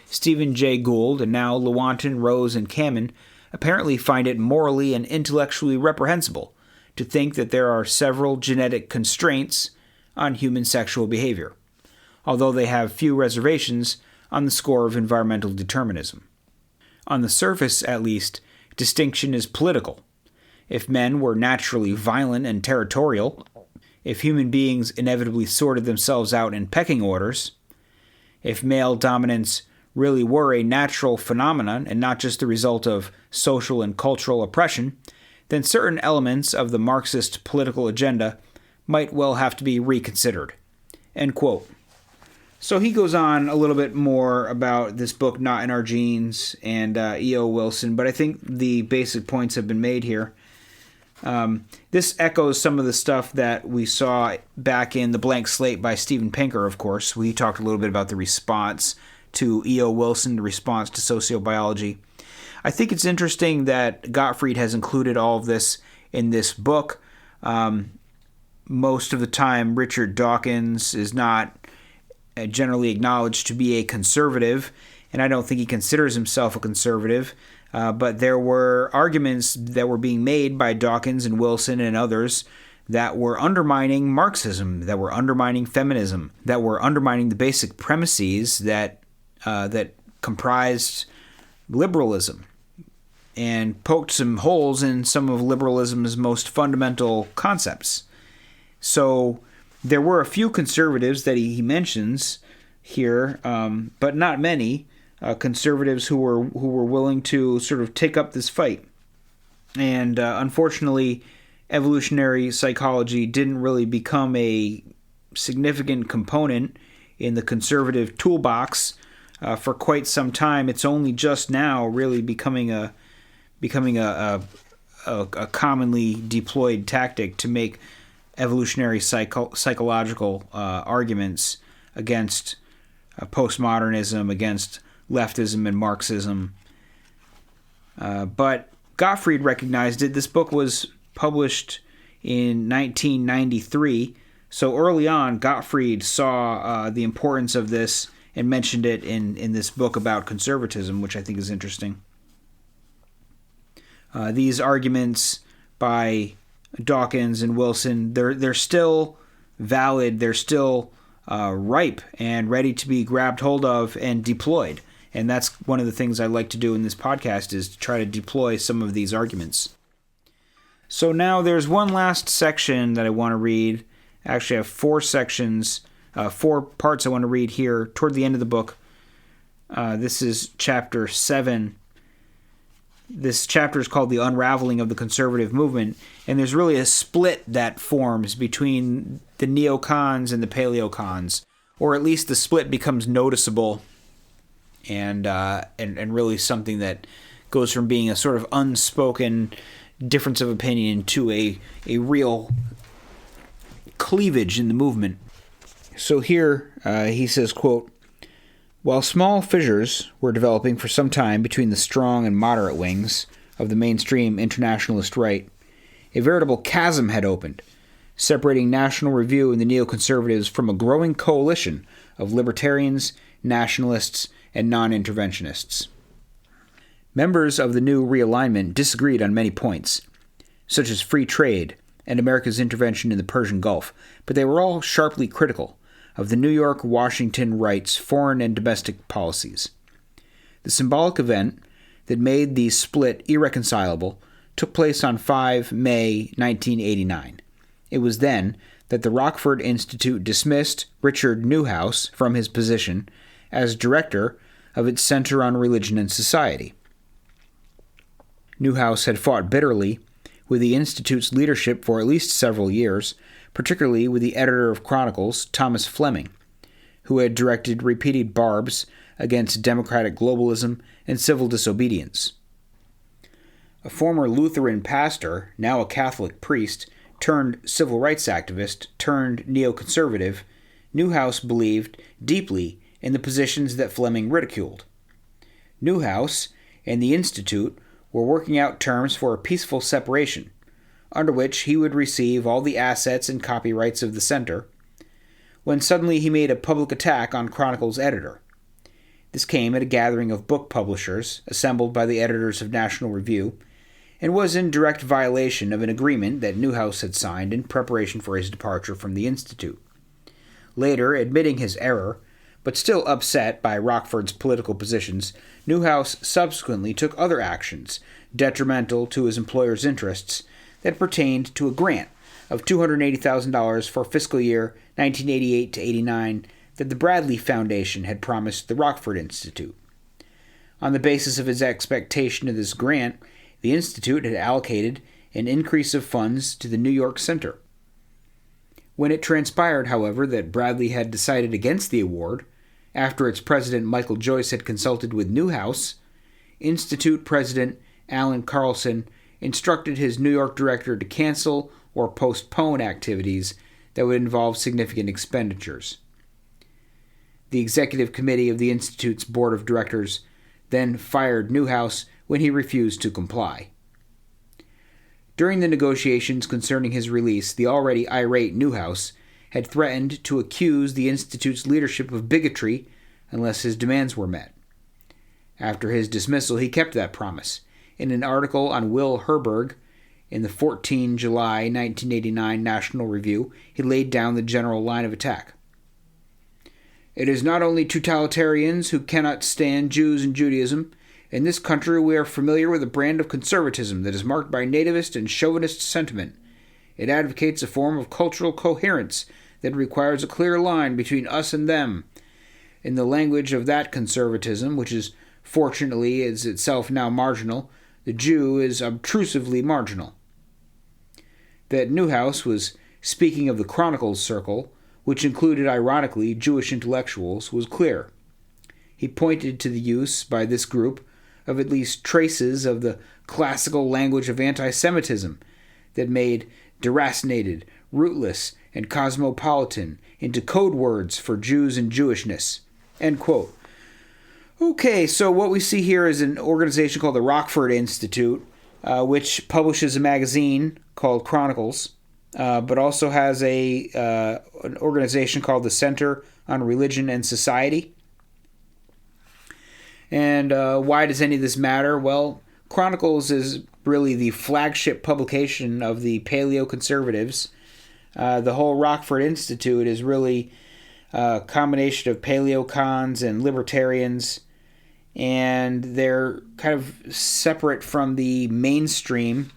Speaker 1: Stephen Jay Gould and now Lewontin, Rose, and Kamen apparently find it morally and intellectually reprehensible to think that there are several genetic constraints on human sexual behavior, although they have few reservations on the score of environmental determinism. On the surface, at least, distinction is political. If men were naturally violent and territorial, if human beings inevitably sorted themselves out in pecking orders, if male dominance really were a natural phenomenon and not just the result of social and cultural oppression, then certain elements of the Marxist political agenda might well have to be reconsidered. End quote. So he goes on a little bit more about this book, Not in Our Genes, and E.O. Wilson, but I think the basic points have been made here. This echoes some of the stuff that we saw back in The Blank Slate by Steven Pinker, of course. We talked a little bit about the response to E.O. Wilson, the response to sociobiology. I think it's interesting that Gottfried has included all of this in this book. Most of the time, Richard Dawkins is not generally acknowledged to be a conservative, and I don't think he considers himself a conservative, but there were arguments that were being made by Dawkins and Wilson and others that were undermining Marxism, that were undermining feminism, that were undermining the basic premises that comprised liberalism, and poked some holes in some of liberalism's most fundamental concepts. So there were a few conservatives that he mentions here, but not many conservatives who were willing to sort of take up this fight. And unfortunately, evolutionary psychology didn't really become a significant component in the conservative toolbox for quite some time. It's only just now really becoming a commonly deployed tactic to make evolutionary psychological arguments against postmodernism, against leftism and Marxism. But Gottfried recognized it. This book was published in 1993, so early on, Gottfried saw the importance of this and mentioned it in this book about conservatism, which I think is interesting. These arguments by Dawkins and Wilson, they're still valid, they're still ripe and ready to be grabbed hold of and deployed. And that's one of the things I like to do in this podcast, is to try to deploy some of these arguments. So now there's one last section that I want to read. Actually, I have four sections, 4 parts I want to read here toward the end of the book. This is chapter 7. This chapter is called The Unraveling of the Conservative Movement, and there's really a split that forms between the neocons and the paleocons, or at least the split becomes noticeable and really something that goes from being a sort of unspoken difference of opinion to a real cleavage in the movement. So here he says, quote, "While small fissures were developing for some time between the strong and moderate wings of the mainstream internationalist right, a veritable chasm had opened, separating National Review and the neoconservatives from a growing coalition of libertarians, nationalists, and non-interventionists. Members of the new realignment disagreed on many points, such as free trade and America's intervention in the Persian Gulf, but they were all sharply critical of the New York-Washington right's foreign and domestic policies. The symbolic event that made the split irreconcilable took place on 5 May 1989. It was then that the Rockford Institute dismissed Richard Newhouse from his position as director of its Center on Religion and Society. Newhouse had fought bitterly with the Institute's leadership for at least several years, particularly with the editor of Chronicles, Thomas Fleming, who had directed repeated barbs against democratic globalism and civil disobedience. a former Lutheran pastor, now a Catholic priest, turned civil rights activist, turned neoconservative, Newhouse believed deeply in the positions that Fleming ridiculed. Newhouse and the Institute were working out terms for a peaceful separation, under which he would receive all the assets and copyrights of the center, when suddenly he made a public attack on Chronicle's editor. This came at a gathering of book publishers assembled by the editors of National Review, and was in direct violation of an agreement that Newhouse had signed in preparation for his departure from the Institute. Later, admitting his error, but still upset by Rockford's political positions, Newhouse subsequently took other actions detrimental to his employer's interests that pertained to a grant of $280,000 for fiscal year 1988 to 89 that the Bradley Foundation had promised the Rockford Institute. On the basis of his expectation of this grant, the Institute had allocated an increase of funds to the New York Center. When it transpired, however, that Bradley had decided against the award, after its president Michael Joyce had consulted with Newhouse, Institute President Alan Carlson instructed his New York director to cancel or postpone activities that would involve significant expenditures. The executive committee of the Institute's board of directors then fired Newhouse when he refused to comply. During the negotiations concerning his release, the already irate Newhouse had threatened to accuse the Institute's leadership of bigotry unless his demands were met. After his dismissal, he kept that promise. In an article on Will Herberg in the 14 July 1989 National Review, he laid down the general line of attack. It is not only totalitarians who cannot stand Jews and Judaism. In this country we are familiar with a brand of conservatism that is marked by nativist and chauvinist sentiment. It advocates a form of cultural coherence that requires a clear line between us and them. In the language of that conservatism, which is fortunately is itself now marginal, the Jew is obtrusively marginal. That Newhouse was speaking of the Chronicles circle, which included, ironically, Jewish intellectuals, was clear. He pointed to the use by this group of at least traces of the classical language of anti-Semitism that made deracinated, rootless, and cosmopolitan into code words for Jews and Jewishness. End quote. Okay, so what we see here is an organization called the Rockford Institute, which publishes a magazine called Chronicles, but also has an organization called the Center on Religion and Society. And why does any of this matter? Well, Chronicles is really the flagship publication of the paleoconservatives. The whole Rockford Institute is really a combination of paleocons and libertarians, and they're kind of separate from the mainstream.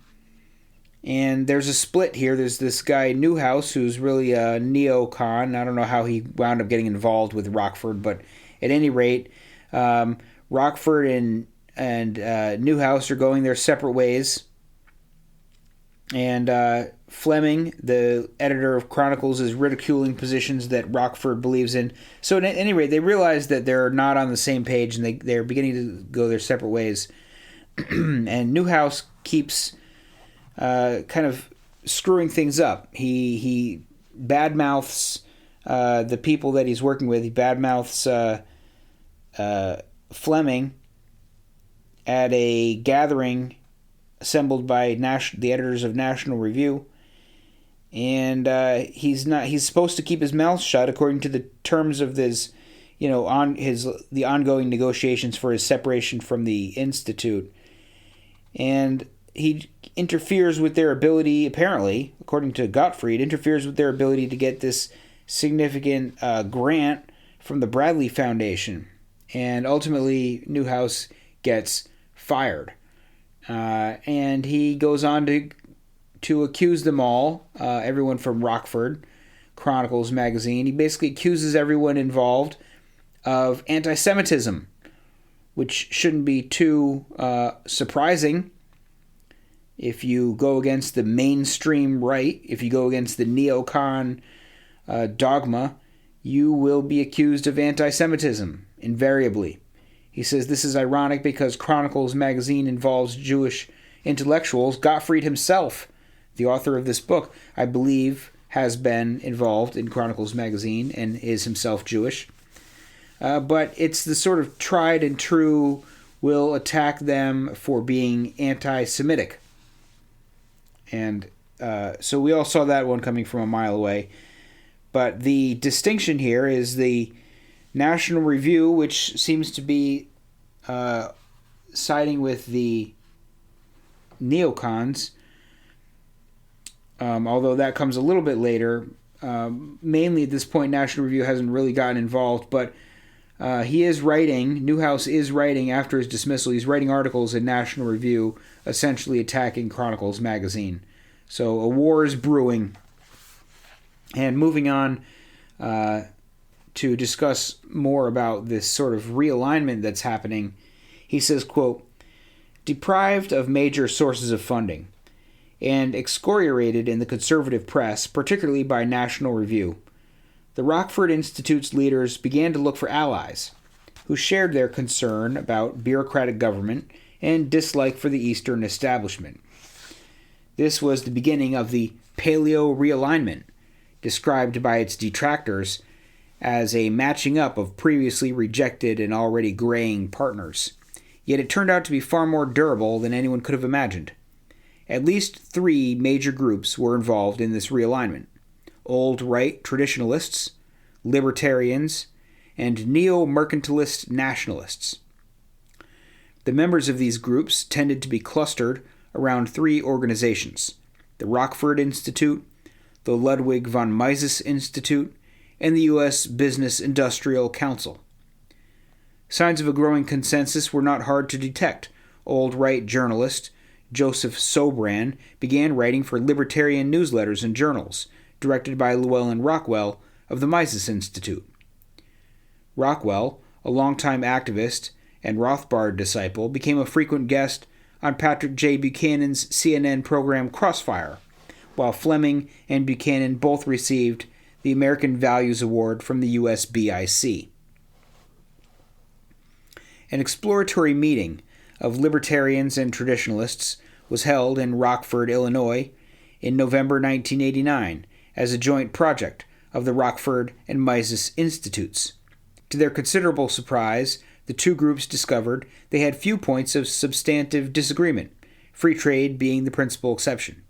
Speaker 1: And there's a split here. There's this guy Newhouse, who's really a neocon. I don't know how he wound up getting involved with Rockford, but at any rate, Rockford and Newhouse are going their separate ways. And Fleming, the editor of Chronicles, is ridiculing positions that Rockford believes in. So at any rate, they realize that they're not on the same page, and they're beginning to go their separate ways. And Newhouse keeps kind of screwing things up. He badmouths the people that he's working with. He badmouths Fleming at a gathering assembled by the editors of National Review, and he's supposed to keep his mouth shut according to the terms of this, the ongoing negotiations for his separation from the Institute, and he interferes with their ability, apparently, according to Gottfried, interferes with their ability to get this significant grant from the Bradley Foundation. And ultimately, Newhouse gets fired. And he goes on to accuse them all, everyone from Rockford Chronicles magazine. He basically accuses everyone involved of anti-Semitism, which shouldn't be too surprising. If you go against the mainstream right, if you go against the neocon dogma, you will be accused of anti-Semitism, invariably. He says this is ironic because Chronicles magazine involves Jewish intellectuals. Gottfried himself, the author of this book, I believe, has been involved in Chronicles magazine and is himself Jewish. But it's the sort of tried and true, will attack them for being anti-Semitic. And so we all saw that one coming from a mile away. But the distinction here is the National Review, which seems to be siding with the neocons, although that comes a little bit later. Mainly at this point, National Review hasn't really gotten involved, but he is writing, Newhouse is writing after his dismissal, he's writing articles in National Review, essentially attacking Chronicles magazine. So a war is brewing. And moving on to discuss more about this sort of realignment that's happening, he says, quote, "Deprived of major sources of funding and excoriated in the conservative press, particularly by National Review, the Rockford Institute's leaders began to look for allies who shared their concern about bureaucratic government and dislike for the Eastern establishment. This was the beginning of the paleo-realignment, described by its detractors as a matching up of previously rejected and already graying partners. Yet it turned out to be far more durable than anyone could have imagined. At least 3 major groups were involved in this realignment: old right traditionalists, libertarians, and neo-mercantilist nationalists. The members of these groups tended to be clustered around 3 organizations: the Rockford Institute, the Ludwig von Mises Institute, and the U.S. Business Industrial Council. Signs of a growing consensus were not hard to detect. Old right journalist Joseph Sobran began writing for libertarian newsletters and journals, directed by Llewellyn Rockwell of the Mises Institute. Rockwell, a longtime activist and Rothbard disciple, became a frequent guest on Patrick J. Buchanan's CNN program Crossfire, while Fleming and Buchanan both received the American Values Award from the USBIC. An exploratory meeting of libertarians and traditionalists was held in Rockford, Illinois, in November 1989 as a joint project of the Rockford and Mises Institutes. To their considerable surprise, the 2 groups discovered they had few points of substantive disagreement, free trade being the principal exception.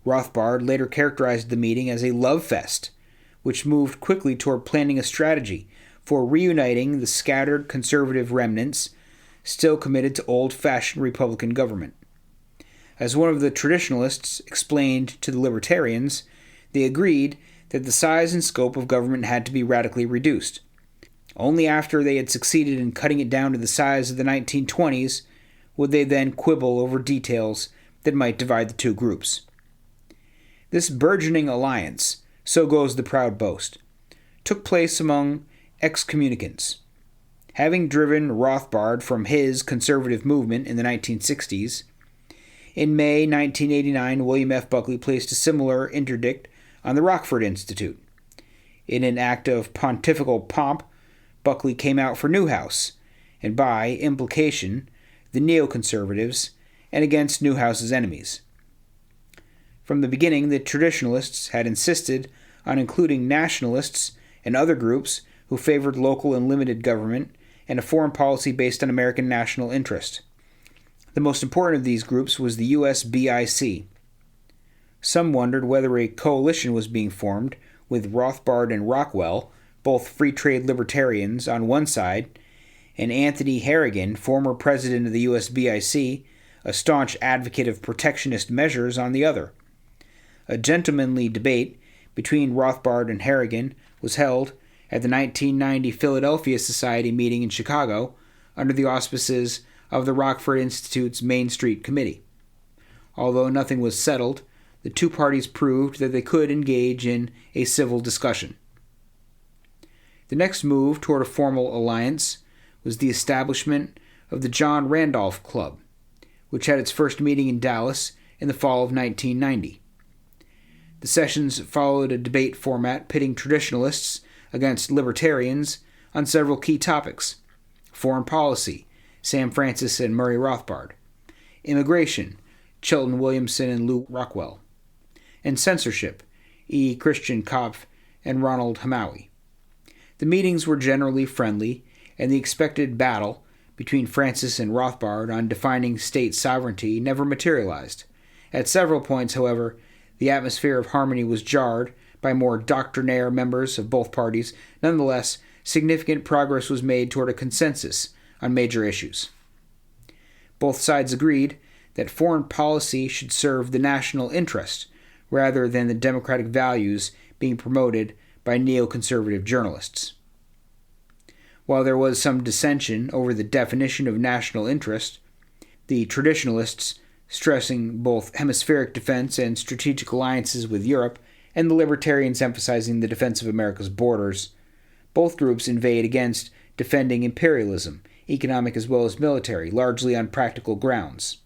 Speaker 1: Rothbard later characterized the meeting as a love fest, which moved quickly toward planning a strategy for reuniting the scattered conservative remnants still committed to old-fashioned Republican government. As one of the traditionalists explained to the libertarians, they agreed that the size and scope of government had to be radically reduced. Only after they had succeeded in cutting it down to the size of the 1920s would they then quibble over details that might divide the 2 groups. This burgeoning alliance, so goes the proud boast, took place among excommunicants. Having driven Rothbard from his conservative movement in the 1960s, in May 1989, William F. Buckley placed a similar interdict on the Rockford Institute. In an act of pontifical pomp, Buckley came out for Newhouse, and by implication, the neoconservatives, and against Newhouse's enemies. From the beginning, the traditionalists had insisted on including nationalists and other groups who favored local and limited government and a foreign policy based on American national interest. The most important of these groups was the USBIC. Some wondered whether a coalition was being formed with Rothbard and Rockwell, both free trade libertarians, on one side, and Anthony Harrigan, former president of the USBIC, a staunch advocate of protectionist measures, on the other. A gentlemanly debate between Rothbard and Harrigan was held at the 1990 Philadelphia Society meeting in Chicago under the auspices of the Rockford Institute's Main Street Committee. Although nothing was settled, the 2 parties proved that they could engage in a civil discussion. The next move toward a formal alliance was the establishment of the John Randolph Club, which had its first meeting in Dallas in the fall of 1990. The sessions followed a debate format pitting traditionalists against libertarians on several key topics: foreign policy, Sam Francis and Murray Rothbard; Immigration, Chilton Williamson and Lou Rockwell. And Censorship, E. Christian Kopf and Ronald Hamawi. The meetings were generally friendly, and the expected battle between Francis and Rothbard on defining state sovereignty never materialized. At several points, however, the atmosphere of harmony was jarred by more doctrinaire members of both parties. Nonetheless, significant progress was made toward a consensus on major issues. Both sides agreed that foreign policy should serve the national interest rather than the democratic values being promoted by neoconservative journalists. While there was some dissension over the definition of national interest, the traditionalists, stressing both hemispheric defense and strategic alliances with Europe, and the libertarians emphasizing the defense of America's borders, both groups inveighed against defending imperialism, economic as well as military, largely on practical grounds.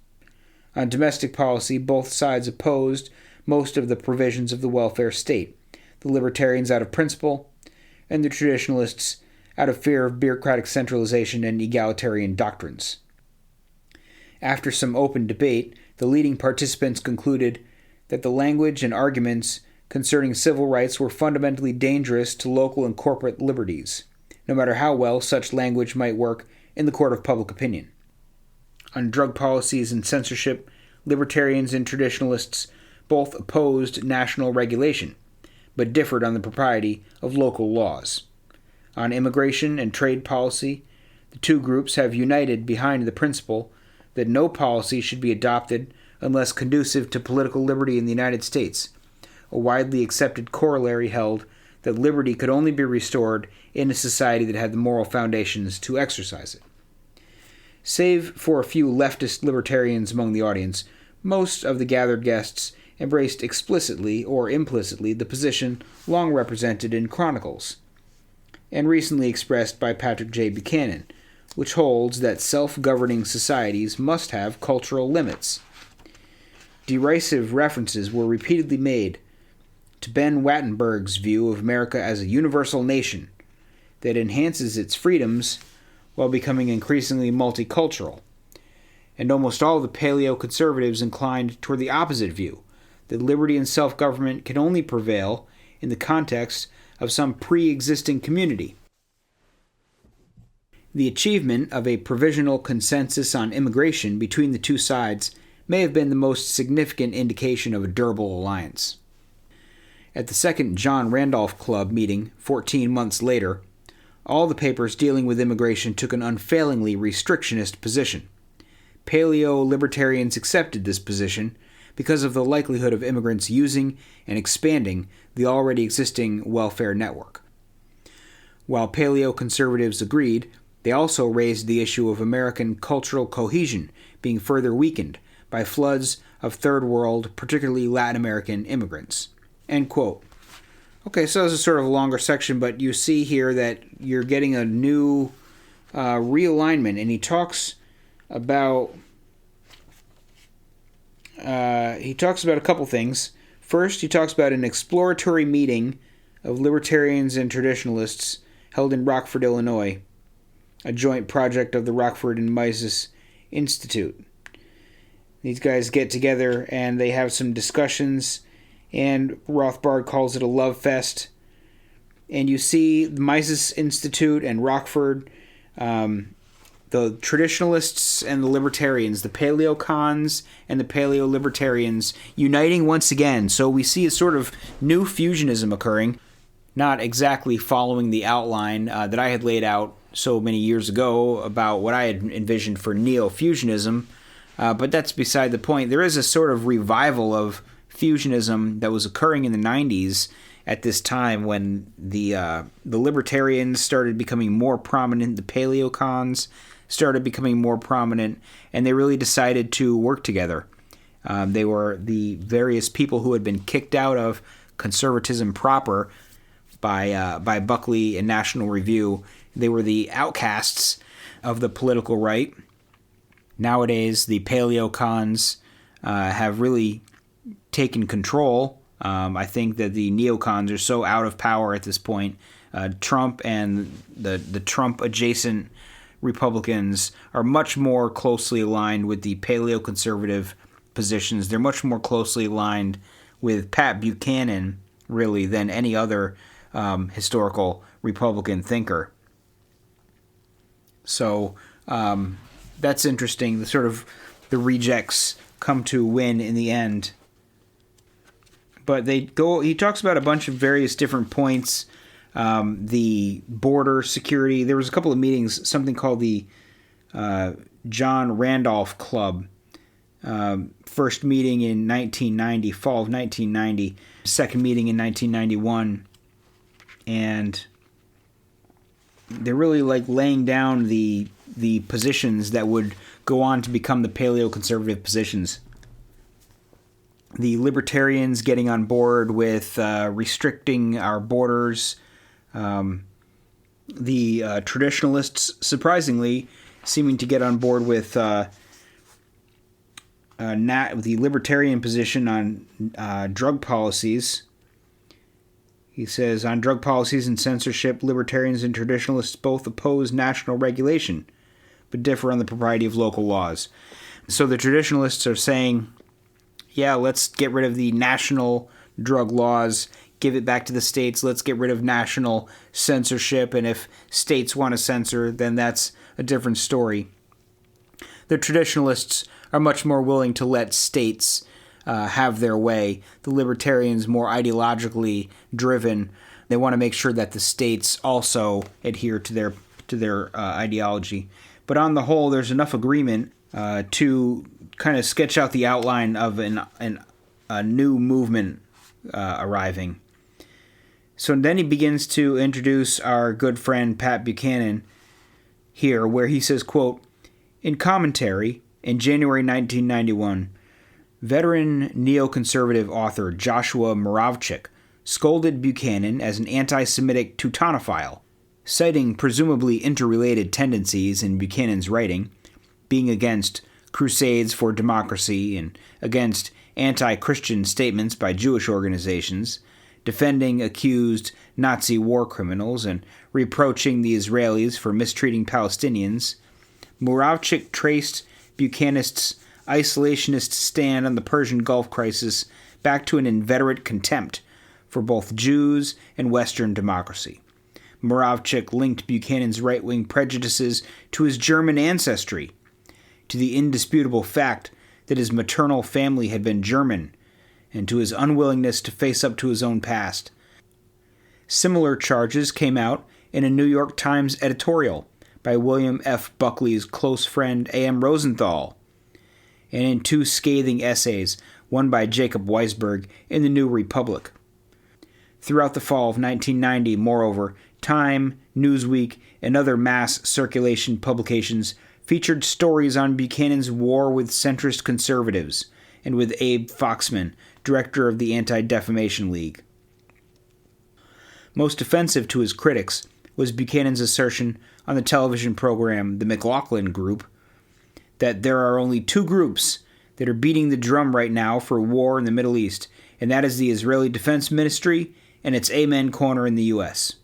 Speaker 1: On domestic policy, both sides opposed most of the provisions of the welfare state, the libertarians out of principle, and the traditionalists out of fear of bureaucratic centralization and egalitarian doctrines. After some open debate, the leading participants concluded that the language and arguments concerning civil rights were fundamentally dangerous to local and corporate liberties, no matter how well such language might work in the court of public opinion. On drug policies and censorship, libertarians and traditionalists both opposed national regulation, but differed on the propriety of local laws. On immigration and trade policy, the two groups have united behind the principle that no policy should be adopted unless conducive to political liberty in the United States. A widely accepted corollary held that liberty could only be restored in a society that had the moral foundations to exercise it. Save for a few leftist libertarians among the audience, most of the gathered guests embraced explicitly or implicitly the position long represented in Chronicles, and recently expressed by Patrick J. Buchanan, which holds that self-governing societies must have cultural limits. Derisive references were repeatedly made to Ben Wattenberg's view of America as a universal nation that enhances its freedoms while becoming increasingly multicultural. And almost all of the paleoconservatives inclined toward the opposite view, that liberty and self-government can only prevail in the context of some pre-existing community. The achievement of a provisional consensus on immigration between the two sides may have been the most significant indication of a durable alliance. At the second John Randolph Club meeting 14 months later, all the papers dealing with immigration took an unfailingly restrictionist position. Paleo-libertarians accepted this position because of the likelihood of immigrants using and expanding the already existing welfare network. While paleo-conservatives agreed, they also raised the issue of American cultural cohesion being further weakened by floods of Third World, particularly Latin American immigrants. End quote. Okay, so this is sort of a longer section, but you see here that you're getting a new realignment, and he talks about a couple things. First, he talks about an exploratory meeting of libertarians and traditionalists held in Rockford, Illinois, a joint project of the Rockford and Mises Institute. These guys get together and they have some discussions, and Rothbard calls it a love fest. And you see the Mises Institute and Rockford, the traditionalists and the libertarians, the paleocons and the paleolibertarians uniting once again. So we see a sort of new fusionism occurring, not exactly following the outline that I had laid out so many years ago about what I had envisioned for neo-fusionism, but that's beside the point. There is a sort of revival of fusionism that was occurring in the 90s at this time when the libertarians started becoming more prominent, the paleocons started becoming more prominent, and they really decided to work together. They were the various people who had been kicked out of conservatism proper by Buckley and National Review. They were the outcasts of the political right. Nowadays, the paleocons have really taken control. I think that the neocons are so out of power at this point. Trump and the Trump-adjacent Republicans are much more closely aligned with the paleoconservative positions. They're much more closely aligned with Pat Buchanan, really, than any other historical Republican thinker. So that's interesting. The rejects come to win in the end. But he talks about a bunch of various different points. The border security. There was a couple of meetings, something called the John Randolph Club. First meeting in 1990, fall of 1990. Second meeting in 1991. And they're really like laying down the positions that would go on to become the paleoconservative positions. The libertarians getting on board with restricting our borders. The traditionalists, surprisingly, seeming to get on board with the libertarian position on drug policies. He says, on drug policies and censorship, libertarians and traditionalists both oppose national regulation, but differ on the propriety of local laws. So the traditionalists are saying, yeah, let's get rid of the national drug laws, give it back to the states, let's get rid of national censorship, and if states want to censor, then that's a different story. The traditionalists are much more willing to let states have their way. The libertarians, more ideologically driven, they want to make sure that the states also adhere to their ideology. But on the whole, there's enough agreement to kind of sketch out the outline of a new movement arriving. So then he begins to introduce our good friend Pat Buchanan here, where he says, quote, in commentary, in January 1991, veteran neoconservative author Joshua Moravchik scolded Buchanan as an anti-Semitic Teutonophile, citing presumably interrelated tendencies in Buchanan's writing, being against crusades for democracy and against anti-Christian statements by Jewish organizations, defending accused Nazi war criminals, and reproaching the Israelis for mistreating Palestinians. Moravchik traced Buchanan's isolationist stand on the Persian Gulf crisis back to an inveterate contempt for both Jews and Western democracy. Moravchik linked Buchanan's right-wing prejudices to his German ancestry, to the indisputable fact that his maternal family had been German, and to his unwillingness to face up to his own past. Similar charges came out in a New York Times editorial by William F. Buckley's close friend A.M. Rosenthal, and in two scathing essays, one by Jacob Weisberg in the New Republic. Throughout the fall of 1990, moreover, Time, Newsweek, and other mass circulation publications featured stories on Buchanan's war with centrist conservatives and with Abe Foxman, director of the Anti-Defamation League. Most offensive to his critics was Buchanan's assertion on the television program The McLaughlin Group that there are only two groups that are beating the drum right now for war in the Middle East, and that is the Israeli Defense Ministry and its Amen Corner in the U.S.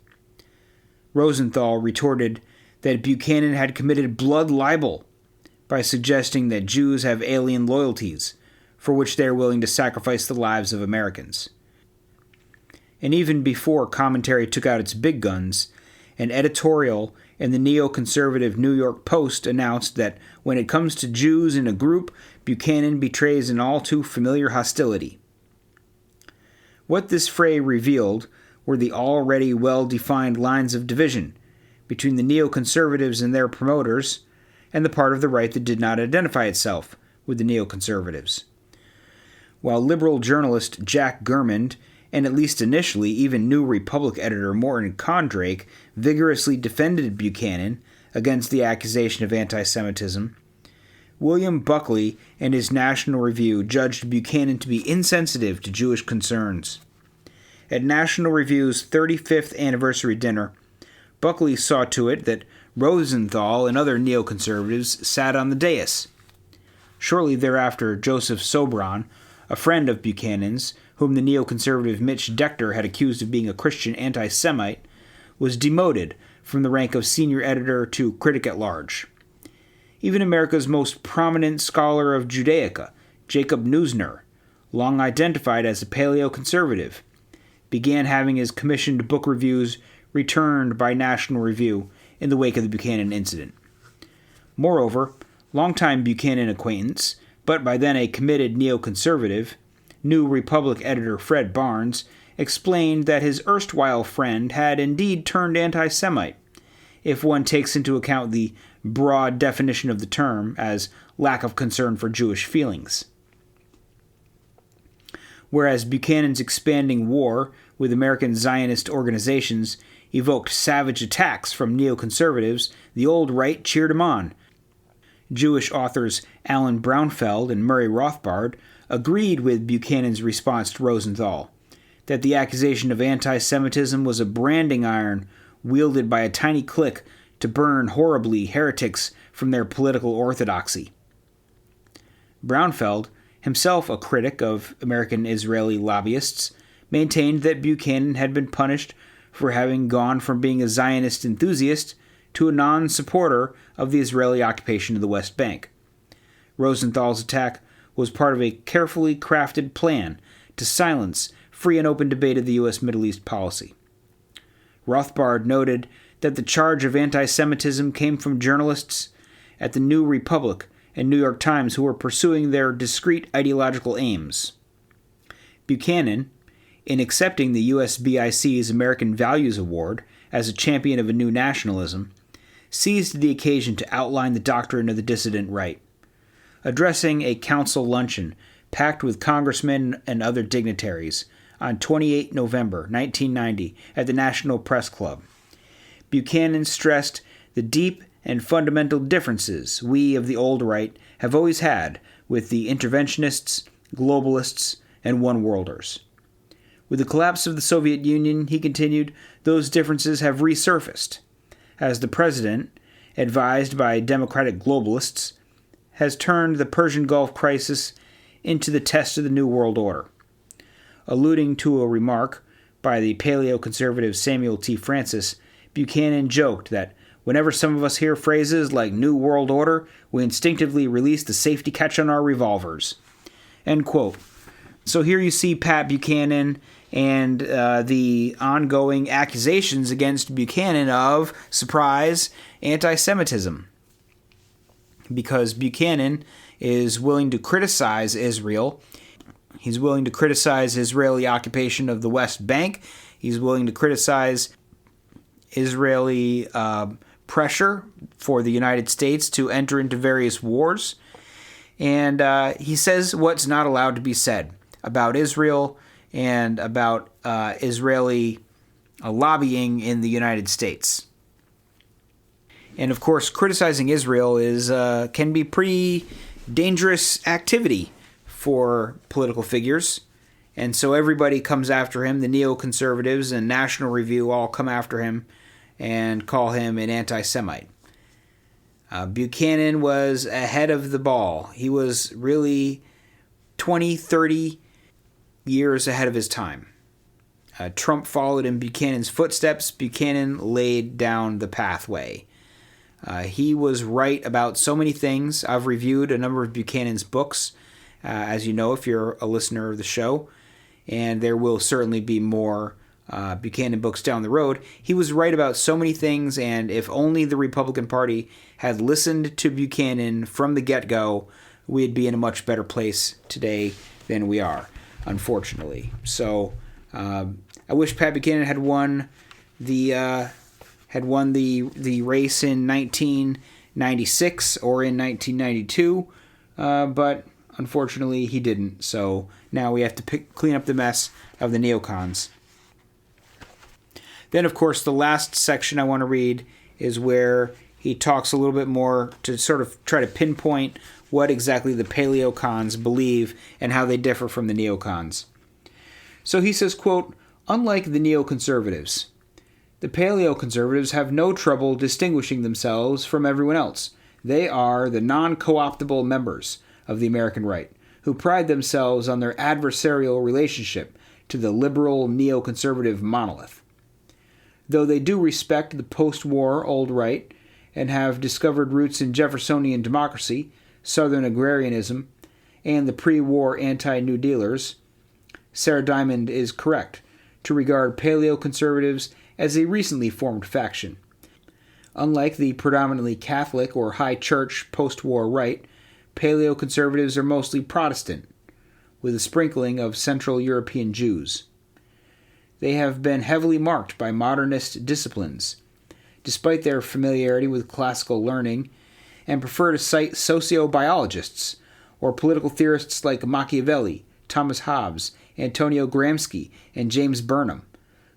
Speaker 1: Rosenthal retorted that Buchanan had committed blood libel by suggesting that Jews have alien loyalties for which they are willing to sacrifice the lives of Americans. And even before commentary took out its big guns, an editorial in the neoconservative New York Post announced that when it comes to Jews in a group, Buchanan betrays an all too familiar hostility. What this fray revealed were the already well-defined lines of division between the neoconservatives and their promoters and the part of the right that did not identify itself with the neoconservatives. While liberal journalist Jack Gurmand and at least initially even New Republic editor Morton Condrake vigorously defended Buchanan against the accusation of anti-Semitism, William Buckley and his National Review judged Buchanan to be insensitive to Jewish concerns. At National Review's 35th anniversary dinner, Buckley saw to it that Rosenthal and other neoconservatives sat on the dais. Shortly thereafter, Joseph Sobran, a friend of Buchanan's, whom the neoconservative Mitch Decter had accused of being a Christian anti-Semite, was demoted from the rank of senior editor to critic at large. Even America's most prominent scholar of Judaica, Jacob Neusner, long identified as a paleoconservative, began having his commissioned book reviews returned by National Review in the wake of the Buchanan incident. Moreover, longtime Buchanan acquaintance, but by then a committed neoconservative, New Republic editor Fred Barnes, explained that his erstwhile friend had indeed turned anti-Semite, if one takes into account the broad definition of the term as lack of concern for Jewish feelings. Whereas Buchanan's expanding war with American Zionist organizations evoked savage attacks from neoconservatives, the old right cheered him on. Jewish authors Alan Brownfeld and Murray Rothbard agreed with Buchanan's response to Rosenthal, that the accusation of anti-Semitism was a branding iron wielded by a tiny clique to burn horribly heretics from their political orthodoxy. Brownfeld, himself a critic of American Israeli lobbyists, maintained that Buchanan had been punished for having gone from being a Zionist enthusiast to a non-supporter of the Israeli occupation of the West Bank. Rosenthal's attack was part of a carefully crafted plan to silence free and open debate of the U.S. Middle East policy. Rothbard noted that the charge of anti-Semitism came from journalists at the New Republic and New York Times who were pursuing their discrete ideological aims. Buchanan, in accepting the USBIC's American Values Award as a champion of a new nationalism, seized the occasion to outline the doctrine of the dissident right. Addressing a council luncheon packed with congressmen and other dignitaries on 28 November 1990 at the National Press Club, Buchanan stressed the deep and fundamental differences we of the old right have always had with the interventionists, globalists, and one-worlders. With the collapse of the Soviet Union, he continued, those differences have resurfaced, as the president, advised by democratic globalists, has turned the Persian Gulf crisis into the test of the New World Order. Alluding to a remark by the paleoconservative Samuel T. Francis, Buchanan joked that whenever some of us hear phrases like New World Order, we instinctively release the safety catch on our revolvers. End quote. So here you see Pat Buchanan and the ongoing accusations against Buchanan of, surprise, anti-Semitism. Because Buchanan is willing to criticize Israel. He's willing to criticize Israeli occupation of the West Bank. He's willing to criticize Israeli pressure for the United States to enter into various wars. And he says what's not allowed to be said about Israel and about Israeli lobbying in the United States. And of course, criticizing Israel can be pretty dangerous activity for political figures. And so everybody comes after him. The neoconservatives and National Review all come after him and call him an anti-Semite. Buchanan was ahead of the ball. He was really 20, 30 years ahead of his time. Trump followed in Buchanan's footsteps. Buchanan laid down the pathway. He was right about so many things. I've reviewed a number of Buchanan's books, as you know, if you're a listener of the show, and there will certainly be more Buchanan books down the road. He was right about so many things, and if only the Republican Party had listened to Buchanan from the get-go, we'd be in a much better place today than we are, unfortunately. So I wish Pat Buchanan had won the race in 1996 or in 1992, but unfortunately he didn't. So now we have to clean up the mess of the neocons. Then, of course, the last section I want to read is where he talks a little bit more to sort of try to pinpoint what exactly the paleocons believe and how they differ from the neocons. So he says, quote, unlike the neoconservatives, the paleoconservatives have no trouble distinguishing themselves from everyone else. They are the non-co-optable members of the American right, who pride themselves on their adversarial relationship to the liberal neoconservative monolith. though they do respect the post-war old right and have discovered roots in Jeffersonian democracy, Southern agrarianism, and the pre-war anti-New Dealers, Sarah Diamond is correct to regard paleoconservatives as a recently formed faction. Unlike the predominantly Catholic or high church post-war right, paleoconservatives are mostly Protestant, with a sprinkling of Central European Jews. They have been heavily marked by modernist disciplines, despite their familiarity with classical learning, and prefer to cite sociobiologists or political theorists like Machiavelli, Thomas Hobbes, Antonio Gramsci, and James Burnham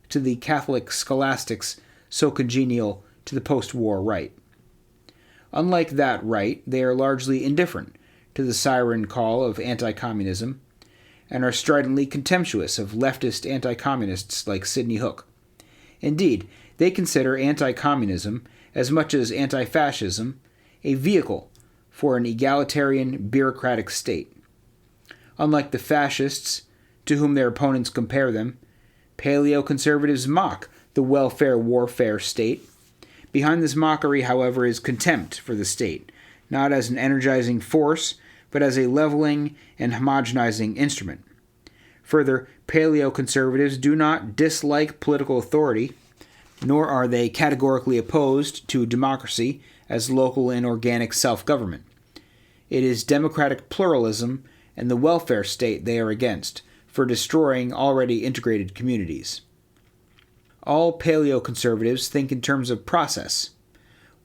Speaker 1: to the Catholic scholastics so congenial to the post-war right. Unlike that right, they are largely indifferent to the siren call of anti-communism and are stridently contemptuous of leftist anti-communists like Sidney Hook. Indeed, they consider anti-communism, as much as anti-fascism, a vehicle for an egalitarian bureaucratic state. Unlike the fascists, to whom their opponents compare them, paleoconservatives mock the welfare-warfare state. Behind this mockery, however, is contempt for the state, not as an energizing force, but as a leveling and homogenizing instrument. Further, paleoconservatives do not dislike political authority, nor are they categorically opposed to democracy as local and organic self-government. It is democratic pluralism and the welfare state they are against, for destroying already integrated communities. All paleoconservatives think in terms of process,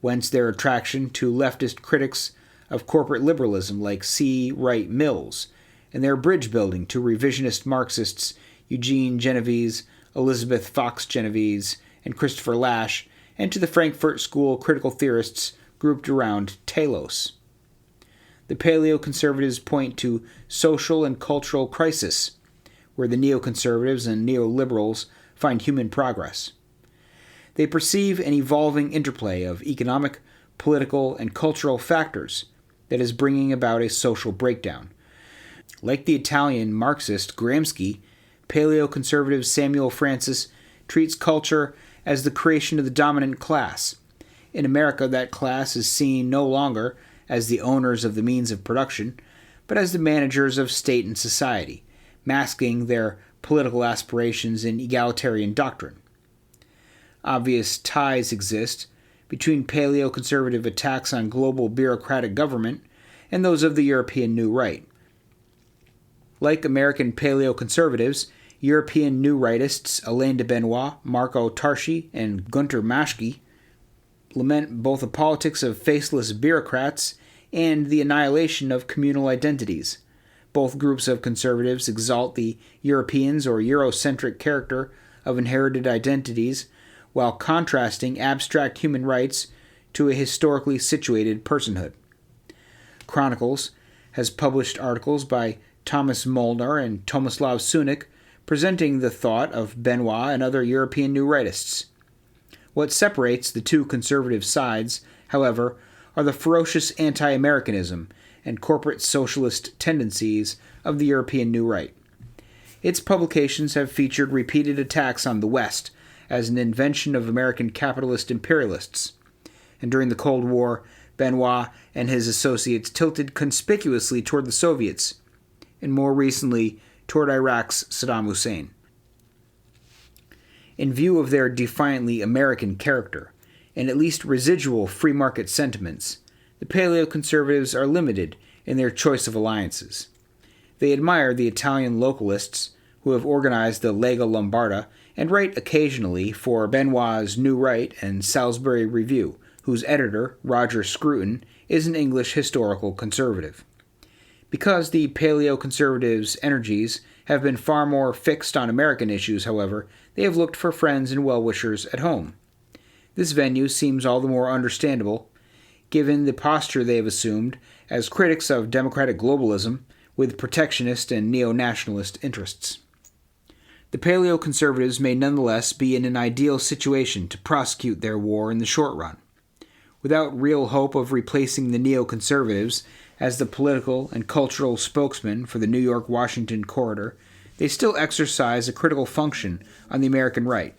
Speaker 1: whence their attraction to leftist critics of corporate liberalism like C. Wright Mills, and their bridge building to revisionist Marxists Eugene Genovese, Elizabeth Fox Genovese, and Christopher Lasch, and to the Frankfurt School critical theorists grouped around Talos. The paleoconservatives point to social and cultural crisis, where the neoconservatives and neoliberals find human progress. They perceive an evolving interplay of economic, political, and cultural factors that is bringing about a social breakdown. Like the Italian Marxist Gramsci, paleoconservative Samuel Francis treats culture as the creation of the dominant class. In America, that class is seen no longer as the owners of the means of production, but as the managers of state and society, masking their political aspirations in egalitarian doctrine. Obvious ties exist between paleoconservative attacks on global bureaucratic government and those of the European New Right. Like American paleoconservatives, European New Rightists Alain de Benoit, Marco Tarshi, and Gunter Maschke lament both the politics of faceless bureaucrats and the annihilation of communal identities. Both groups of conservatives exalt the Europeans or Eurocentric character of inherited identities while contrasting abstract human rights to a historically situated personhood. Chronicles has published articles by Thomas Molnar and Tomislav Sunik presenting the thought of Benoit and other European New Rightists. What separates the two conservative sides, however, are the ferocious anti-Americanism and corporate socialist tendencies of the European New Right. Its publications have featured repeated attacks on the West as an invention of American capitalist imperialists, and during the Cold War, Benoit and his associates tilted conspicuously toward the Soviets, and more recently toward Iraq's Saddam Hussein. In view of their defiantly American character, and at least residual free market sentiments, the paleoconservatives are limited in their choice of alliances. They admire the Italian localists who have organized the Lega Lombarda and write occasionally for Benoit's New Right and Salisbury Review, whose editor, Roger Scruton, is an English historical conservative. Because the paleoconservatives' energies have been far more fixed on American issues, however, they have looked for friends and well-wishers at home. This venue seems all the more understandable, given the posture they have assumed as critics of democratic globalism with protectionist and neo-nationalist interests. The paleoconservatives may nonetheless be in an ideal situation to prosecute their war in the short run. Without real hope of replacing the neoconservatives as the political and cultural spokesman for the New York-Washington corridor, they still exercise a critical function on the American right.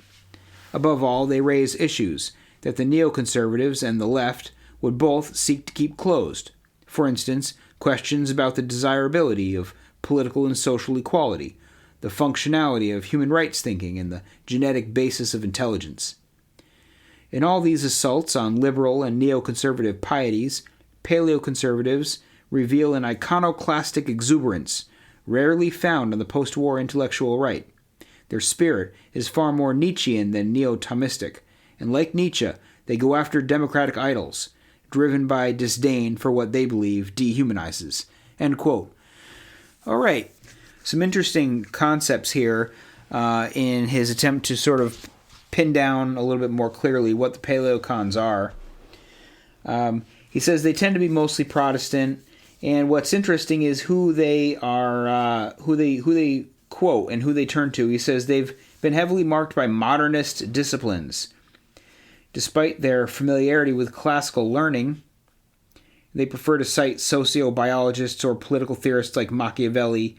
Speaker 1: Above all, they raise issues that the neoconservatives and the left would both seek to keep closed. For instance, questions about the desirability of political and social equality, the functionality of human rights thinking, and the genetic basis of intelligence. In all these assaults on liberal and neoconservative pieties, paleoconservatives reveal an iconoclastic exuberance rarely found on the post-war intellectual right. Their spirit is far more Nietzschean than neo-Thomistic, and like Nietzsche, they go after democratic idols, driven by disdain for what they believe dehumanizes. End quote. All right, some interesting concepts here in his attempt to sort of pin down a little bit more clearly what the paleocons are. He says they tend to be mostly Protestant, and what's interesting is who they are, who they quote and who they turn to. He says they've been heavily marked by modernist disciplines. Despite their familiarity with classical learning, they prefer to cite sociobiologists or political theorists like Machiavelli,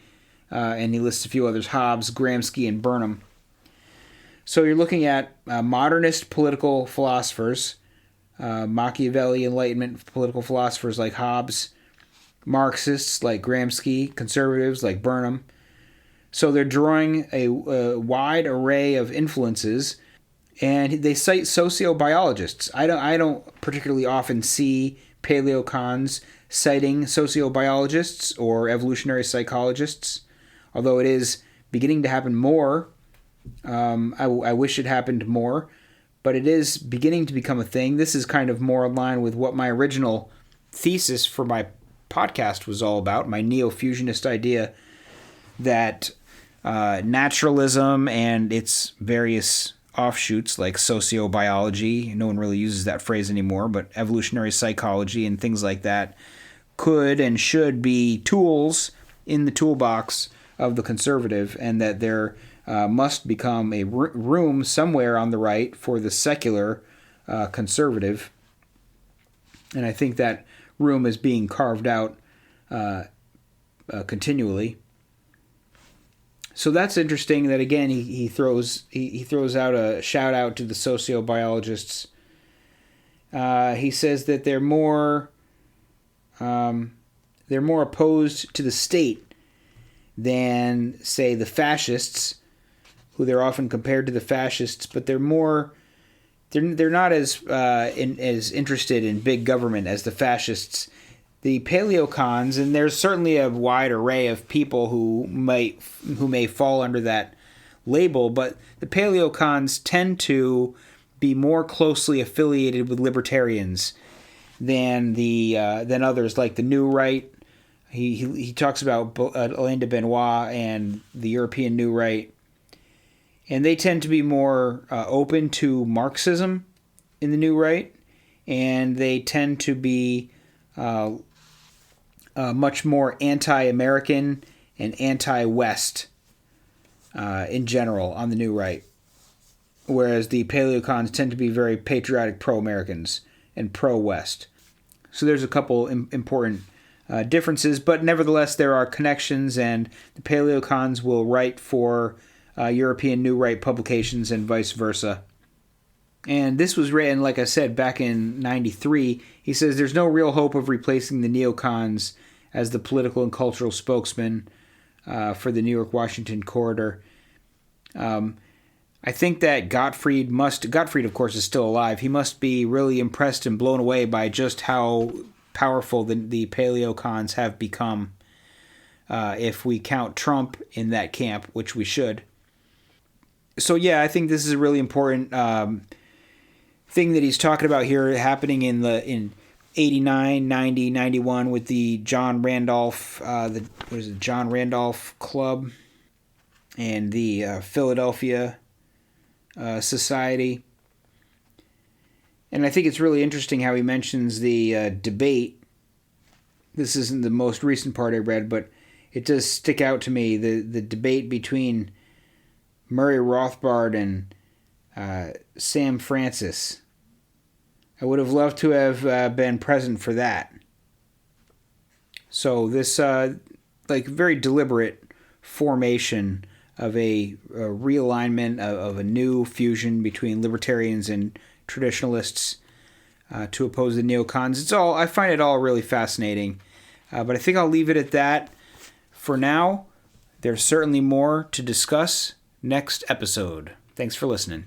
Speaker 1: and he lists a few others, Hobbes, Gramsci, and Burnham. So you're looking at modernist political philosophers, Machiavelli, Enlightenment political philosophers like Hobbes, Marxists like Gramsci, conservatives like Burnham. So they're drawing a wide array of influences, and they cite sociobiologists. I don't particularly often see paleocons citing sociobiologists or evolutionary psychologists, although it is beginning to happen more. I wish it happened more, but it is beginning to become a thing. This is kind of more in line with what my original thesis for my podcast was all about, my neo-fusionist idea that naturalism and its various offshoots like sociobiology, no one really uses that phrase anymore, but evolutionary psychology and things like that could and should be tools in the toolbox of the conservative, and that there must become a room somewhere on the right for the secular conservative. And I think that room is being carved out continually. So that's interesting that, again, he throws out a shout out to the sociobiologists. He says that they're more opposed to the state than, say, the fascists, who they're often compared to the fascists, but they're not as interested in big government as the fascists. The paleocons, and there's certainly a wide array of people who may fall under that label, but the paleocons tend to be more closely affiliated with libertarians than others, like the New Right. He talks about Alain de Benoit and the European New Right, and they tend to be more open to Marxism in the New Right, and they tend to be much more anti-American and anti-West in general on the New Right, whereas the paleocons tend to be very patriotic pro-Americans and pro-West. So there's a couple important differences, but nevertheless there are connections, and the paleocons will write for European New Right publications and vice versa. And this was written, like I said, back in 93. He says there's no real hope of replacing the neocons as the political and cultural spokesman for the New York-Washington corridor. I think that Gottfried, of course, is still alive. He must be really impressed and blown away by just how powerful the paleocons have become, if we count Trump in that camp, which we should. So yeah, I think this is a really important thing that he's talking about here, happening in 89, 90, 91 with the John Randolph, John Randolph Club and the Philadelphia Society. And I think it's really interesting how he mentions the debate. This isn't the most recent part I read, but it does stick out to me, the debate between Murray Rothbard and Sam Francis. I would have loved to have been present for that. So this very deliberate formation of a realignment, of a new fusion between libertarians and traditionalists to oppose the neocons. I find it all really fascinating. But I think I'll leave it at that for now. There's certainly more to discuss next episode. Thanks for listening.